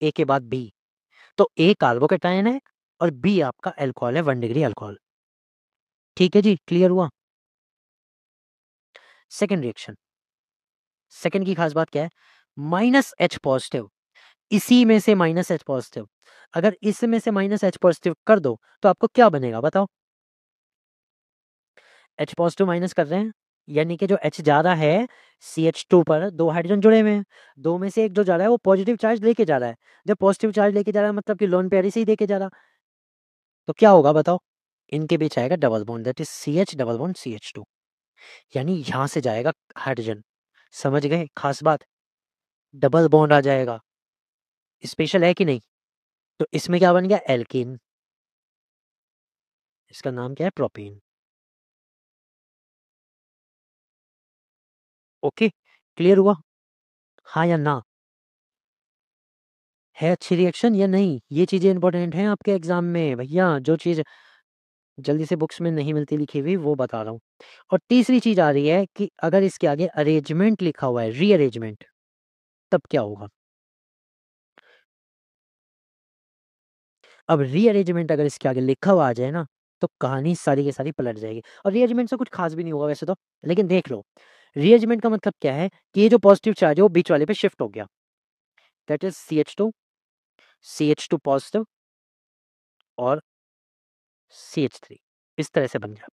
A के बाद B, तो A कार्बोकैटायन है और B आपका अल्कोहल है, 1 डिग्री अल्कोहल। ठीक है जी, क्लियर हुआ? सेकंड रिएक्शन, सेकंड की खास बात क्या है? माइनस H पॉजिटिव, इसी में से माइनस H पॉजिटिव, अगर इसमें से माइनस H पॉजिटिव कर दो, तो आपको क्या बनेगा बताओ? H पॉजिटिव माइनस कर रहे हैं, यानी कि जो H जा रहा है CH2 पर 2 हाइड्रोजन जुड़े हुए हैं, 2 में से 1 जो जा रहा है वो पॉजिटिव चार्ज लेके जा रहा है। जब पॉजिटिव चार्ज लेके जा रहा है मतलब कि लोन पेयर इसे ही देके जा रहा, तो क्या होगा बताओ? इनके बीच आएगा double bond, that is CH double bond CH2, यानी यहाँ से जाएगा हाइड्रोजन। समझ गए खास बात? डबल बॉन्ड आ जाएगा। स्पेशल है कि नहीं? तो इसमें क्या बन गया? एल्कीन। इसका नाम क्या है? प्रोपीन। ओके, क्लियर हुआ? हाँ या ना? है अच्छी रिएक्शन या नहीं? ये चीज़ें इंपॉर्टेंट हैं आपके एग्ज़ाम में भैया, जो चीज़ जल्दी से बुक्स में नहीं मिलती लिखी हुई, वो बता रहा हूँ। और तीसरी चीज़ आ रही है कि अगर इसके आगे अरेंजमेंट लिखा हुआ है, रीअरेंजमेंट, तब क्या होगा? अब रीअरेंजमेंट अगर इसके आगे लिखा हुआ आ जाए ना, तो कहानी सारी की सारी पलट जाएगी। और रीअरेंजमेंट से कुछ खास भी नहीं होगा वैसे तो, लेकिन देख लो, रीअरेंजमेंट का मतलब क्या है कि ये जो पॉजिटिव चार्ज है वो बीच वाले पे शिफ्ट हो गया, दैट इज CH2 पॉजिटिव और CH3, इस तरह से बन गया।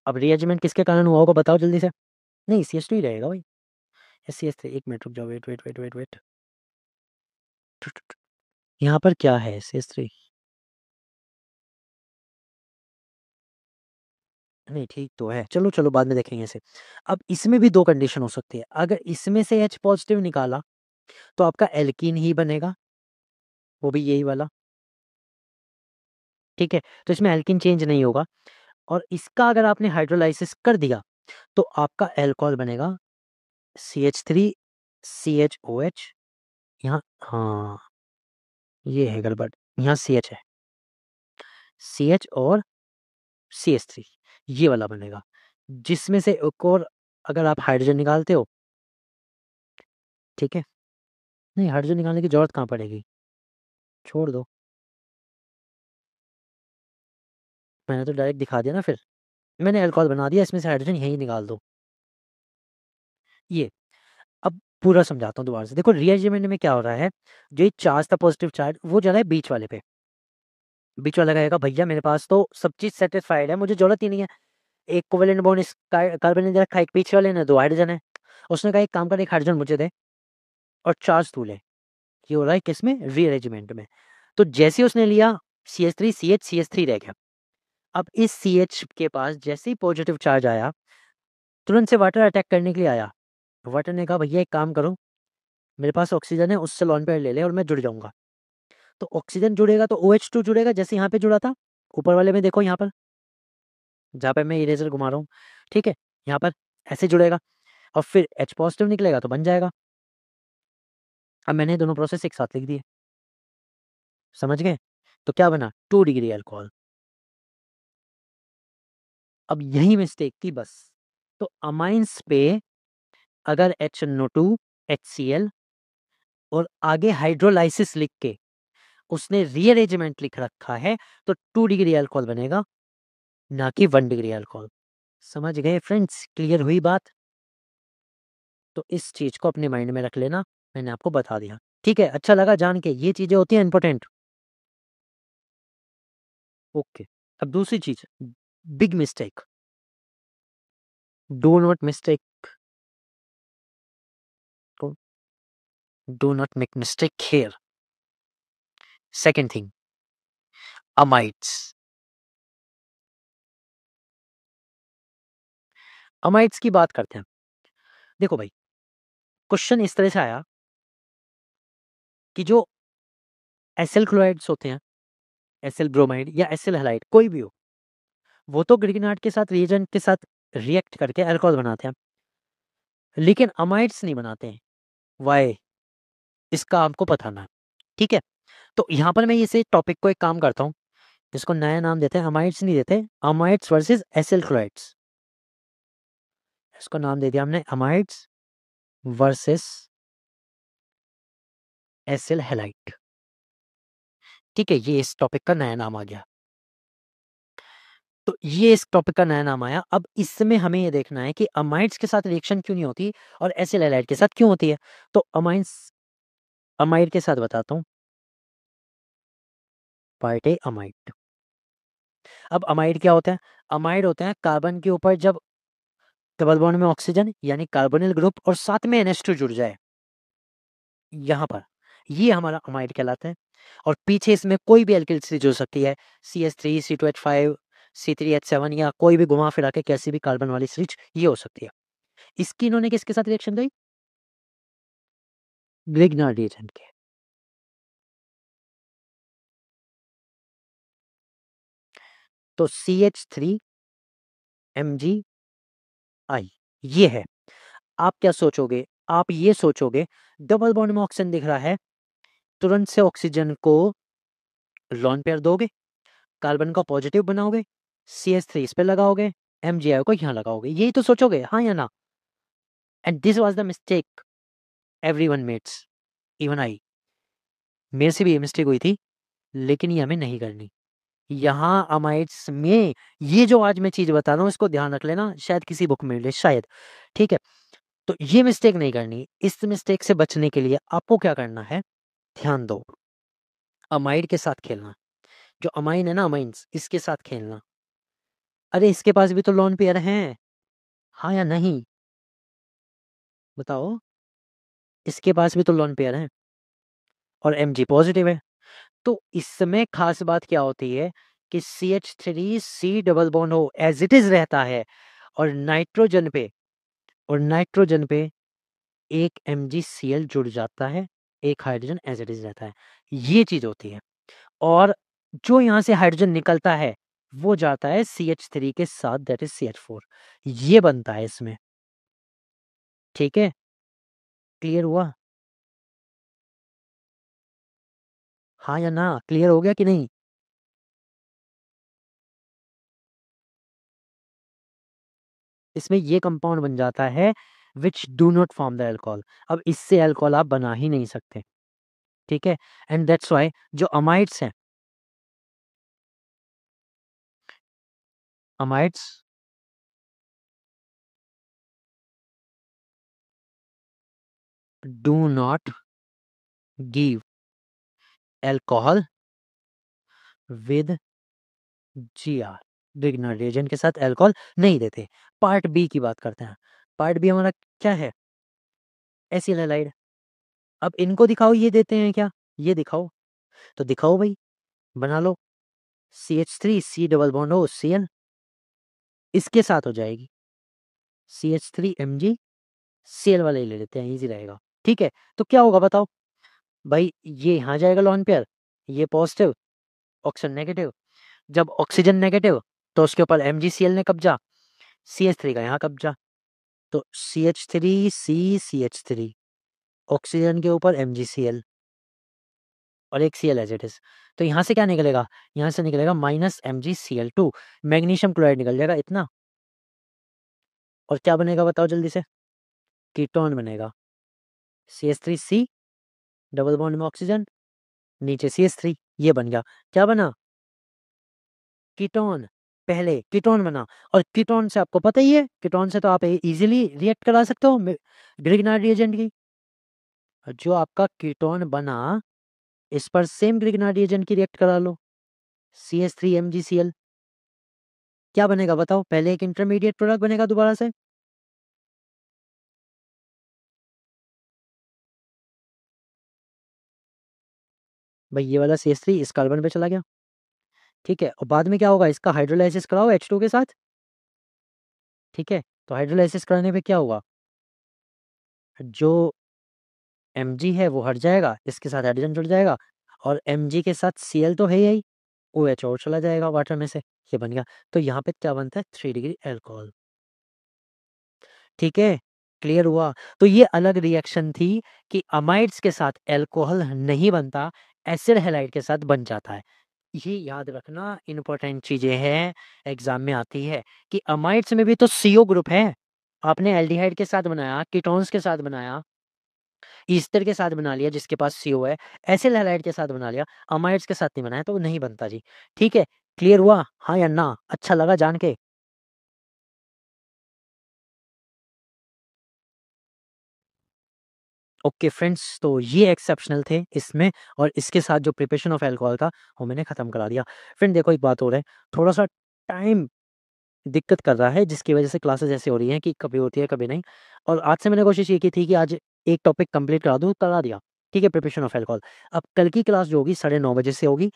अब रीअरेंजमेंट किसके कारण हुआ होगा बताओ जल्दी से? नहीं, CH2 ही रहेगा भाई। CH3, एक मिनट रुक जाओ, wait wait wait wait wait, यहाँ पर क्या है? CH3 नहीं ठीक तो है। चलो, चलो बाद में देखेंगे इसे। अब इसमें भी 2 कंडीशन हो सकती है। अगर इसमें से H पॉज़िटिव निकाला तो आपका एल्कीन ही बनेगा, वो भी यही वाला, ठीक है? तो इसमें एल्कीन चेंज नहीं होगा और इसका अगर आपने हाइड्रोलाइसिस कर दिया तो आपका अल्कोहल बनेगा CH3 CHOH। यहाँ हाँ, ये है गड़बड़। यहाँ CH है, CH और CH3 ये वाला बनेगा। जिसमें से एक और अगर आप हाइड्रोजन निकालते हो, ठीक है? नहीं, हाइड्रोजन निकालने की ज़रूरत कहाँ पड़ेगी? छोड़ दो। मैंने तो डायरेक्ट दिखा दिया ना फिर। मैंने अल्कोहल बना दिया, इसमें से हाइड्रोजन यहीं निकाल दो। ये, अब पूरा समझाता हूँ दोबारा से। देखो रीअरेंजमेंट में क्या हो रहा है, जो ये चार्ज था पॉजिटिव चार्ज वो जा रहा है बीच वाले पे। बीच वाला कहेगा भैया मेरे पास तो सब चीज़ सैटिस्फाइड है, मुझे ज़रूरत ही नहीं है। एक कोवेलेंट बॉन्ड इस कार्बन ने दे रखा है, एक पीछे वाले ने 2 हाइड्रोजन है। उसने कहा एक काम कर, एक हाइड्रोजन मुझे दे और चार्ज तू ले। ये हो रहा है किसमें? रीअरेंजमेंट में। तो जैसे ही उसने लिया CH3 CH CH3 रह गया। अब इस CH के पास जैसे ही पॉजिटिव चार्ज आया, तुरंत से वाटर अटैक करने के लिए आया। वाटर ने कहा भैया एक काम करो, मेरे पास ऑक्सीजन है उससे लॉन पेयर ले ले और मैं जुड़ जाऊँगा। तो ऑक्सीजन जुड़ेगा तो OH2 जुड़ेगा जैसे यहाँ पे जुड़ा था। ऊपर वाले में देखो यहाँ पर, जहाँ पे मैं इरेज़र घुमा रहा हूँ, ठीक है? यहाँ पर ऐसे जुड़ेगा और फिर H पॉज़िटिव निकलेगा तो बन जाएगा। अब मैंने दोनों प्रोसेस एक साथ लिख दिए, समझ गए? तो क्या बना? 2 डिग्री अल्कोहल। अब यही मिस्टेक थी बस। तो अमाइन्स पे अगर HNO2 HCl और आगे हाइड्रोलाइसिस लिख के उसने रीअरेंजमेंट लिख रखा है तो 2 डिग्री अल्कोहल बनेगा, ना कि 1 डिग्री अल्कोहल। समझ गए फ्रेंड्स? क्लियर हुई बात? तो इस चीज़ को अपने माइंड में रख लेना, मैंने आपको बता दिया। ठीक है? अच्छा लगा जान के, ये चीज़ें होती हैं इम्पोर्टेंट। ओके। अब दूसरी चीज़, big mistake, do not mistake do not make mistake here. Second thing, amides. Amides की बात करते हैं। देखो भाई, क्वेश्चन इस तरह से आया कि जो एसिल क्लोराइड्स होते हैं, एसिल ब्रोमाइड या एसिल हैलाइड कोई भी हो, वो तो ग्रिगनार्ड के साथ रिएजेंट के साथ रिएक्ट करके अल्कोहल बनाते हैं, लेकिन अमाइड्स नहीं बनाते हैं। व्हाई? इसका आपको पता ना। ठीक है? तो यहाँ पर मैं इसे टॉपिक को एक काम करता हूँ, इसको नया नाम देते हैं, अमाइड्स नहीं देते, अमाइड्स वर्सेस एसिल क्लोराइड्स। इसको नाम दे दिया हमने अमाइड्स वर्सेस एसिल हैलाइड। ठीक है? ये इस टॉपिक का नया नाम आ गया। तो ये इस टॉपिक का नया नाम आया। अब इसमें हमें ये देखना है कि अमाइड्स के साथ रिएक्शन क्यों नहीं होती और एसिल हैलाइड के साथ क्यों होती है। तो अमाइड्स, अमाइड के साथ बताता हूँ, पार्ट ए अमाइड। अब अमाइड क्या होता है? अमाइड होते हैं कार्बन के ऊपर जब डबल बॉन्ड में ऑक्सीजन यानी कार्बोनिल ग्रुप और साथ में NH2 जुड़ जाए, यहाँ पर ये हमारा अमाइड कहलाता है। और पीछे इसमें कोई भी एल्किल से जुड़ सकती है, CH3 C2H5 C3H7 या कोई भी घुमा फिरा के कैसी भी कार्बन वाली सीरीज ये हो सकती है। इसकी इन्होंने किसके साथ रिएक्शन दी? ग्रिग्नार्ड रिएजेंट के। तो CH3 MgI ये है। आप क्या सोचोगे? आप ये सोचोगे डबल बॉन्ड में ऑक्सीजन दिख रहा है, तुरंत से ऑक्सीजन को लोन पेयर दोगे, कार्बन का पॉजिटिव बनाओगे, CH3 इस पे लगाओगे, MgI को यहाँ लगाओगे, यही तो सोचोगे, हाँ या ना? And this was the mistake everyone makes, even I. मेरे से भी ये मिस्टेक हुई थी, लेकिन ये हमें नहीं करनी। यहाँ अमाइड्स में ये जो आज मैं चीज़ बता रहा हूँ इसको ध्यान रख लेना, शायद किसी बुक में मिले शायद। ठीक है? तो ये मिस्टेक नहीं करनी। इस मिस्टेक से बचने के लिए आपको क्या करना है? ध्यान दो, अमाइड के साथ खेलना। जो अमाइन है ना, अमाइन्स, इसके साथ खेलना। अरे इसके पास भी तो लोन पेयर हैं, हाँ या नहीं? बताओ। इसके पास भी तो लोन पेयर हैं और Mg पॉजिटिव है। तो इसमें खास बात क्या होती है कि CH3 डबल बॉन्ड हो एज इट इज रहता है, और नाइट्रोजन पे एक MgCl जुड़ जाता है, एक हाइड्रोजन एज इट इज रहता है। ये चीज होती है। और जो यहाँ से हाइड्रोजन निकलता है वो जाता है CH3 के साथ, दैट इज CH4। ये बनता है इसमें। ठीक है, क्लियर हुआ? हाँ या ना? क्लियर हो गया कि नहीं? इसमें ये कंपाउंड बन जाता है which do not form the alcohol. अब इससे अल्कोहल आप बना ही नहीं सकते। ठीक है, एंड दैट्स वाई जो अमाइड्स हैं, amides do not give alcohol with GR। Grignard reagent के साथ अल्कोहल नहीं देते। पार्ट बी की बात करते हैं। पार्ट बी हमारा क्या है? Acyl halide. अब इनको दिखाओ, ये देते हैं क्या? ये दिखाओ, तो दिखाओ भाई, बना लो। CH3 C डबल बॉन्ड हो Cl, इसके साथ हो जाएगी CH3 Mg Cl वाले ही ले लेते हैं, इजी रहेगा। ठीक है, तो क्या होगा बताओ भाई? ये यहाँ जाएगा लॉन पेयर, ये पॉजिटिव, ऑक्सीजन नेगेटिव। जब ऑक्सीजन नेगेटिव तो उसके ऊपर MgCl ने कब्जा, CH3 का यहाँ कब्जा, तो CH3 ऑक्सीजन के ऊपर MgCl और एक Cl एज इट इज। तो यहाँ से क्या निकलेगा? यहाँ से निकलेगा -MgCl2, मैग्नीशियम क्लोराइड निकल जाएगा इतना। और क्या बनेगा बताओ जल्दी से? कीटोन बनेगा। CH3C डबल बॉन्ड में ऑक्सीजन, नीचे CH3, ये बन गया। क्या बना? कीटोन। पहले कीटोन बना, और कीटोन से आपको पता ही है, कीटोन से तो आप इजीली रिएक्ट करा सकते हो ग्रिग्नार्ड रिएजेंट की। जो आपका कीटोन बना, इस पर सेम ग्रिग्नार्ड रिएजेंट की रिएक्ट करा लो, CH3 MgCl। क्या बनेगा बताओ? पहले एक इंटरमीडिएट प्रोडक्ट बनेगा दोबारा से। भाई ये वाला CH3 इस कार्बन पे चला गया। ठीक है, और बाद में क्या होगा? इसका हाइड्रोलाइसिस कराओ H2 के साथ। ठीक है, तो हाइड्रोलाइसिस कराने पे क्या होगा? जो Mg है वो हट जाएगा, इसके साथ हाइड्रोजन जुड़ जाएगा, और Mg के साथ Cl तो है ही, OH और चला जाएगा वाटर में से, ये बन गया। तो यहाँ पे क्या बनता है? 3 डिग्री अल्कोहल। ठीक है, क्लियर हुआ? तो ये अलग रिएक्शन थी कि अमाइड्स के साथ अल्कोहल नहीं बनता, एसिड हैलाइड के साथ बन जाता है। ये याद रखना, इंपॉर्टेंट चीजें हैं, एग्जाम में आती है कि अमाइड्स में भी तो CO ग्रुप है। आपने एल्डिहाइड के साथ बनाया, कीटोन्स के साथ बनाया, ईस्टर के साथ बना लिया जिसके पास CO है, एसिल हैलाइड के साथ बना लिया, अमाइड्स के साथ नहीं बनाया तो वो नहीं बनता जी। ठीक है, क्लियर हुआ? हाँ या ना? अच्छा लगा जान के? ओके फ्रेंड्स, तो ये एक्सेप्शनल थे इसमें, और इसके साथ जो प्रिपरेशन ऑफ अल्कोहल था वो मैंने खत्म करा दिया। फ्रेंड देखो, एक बात और है, थोड़ा सा टाइम दिक्कत कर रहा है जिसकी वजह से क्लासेस ऐसे हो रही हैं कि कभी होती है कभी नहीं। और आज से मैंने कोशिश ये की थी कि आज एक टॉपिक कंप्लीट करा दूँ, करा दिया। ठीक है, प्रिपरेशन ऑफ अल्कोहल। अब कल की क्लास जो होगी 9:30 बजे से होगी।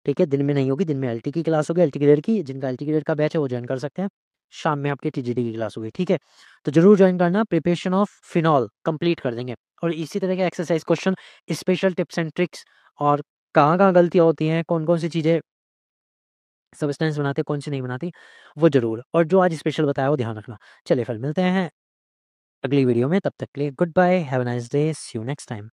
ठीक है, दिन में नहीं होगी, दिन में LT की क्लास होगी, LT ग्रेड की। जिनका LT ग्रेड का बैच है वो ज्वाइन कर सकते हैं। शाम में आपकी TGD की क्लास होगी। ठीक है, तो जरूर ज्वाइन करना। प्रिपरेशन ऑफ फिनॉल कंप्लीट कर देंगे, और इसी तरह के exercise question, special tips and tricks, और कहाँ कहाँ गलतियाँ होती हैं, कौन कौन सी चीज़ें सब्सटेंस बनाते हैं, कौन सी नहीं बनाती, वो जरूर। और जो आज स्पेशल बताया वो ध्यान रखना। चलिए फिर मिलते हैं अगली वीडियो में, तब तक के लिए goodbye, have a nice day, see you next time.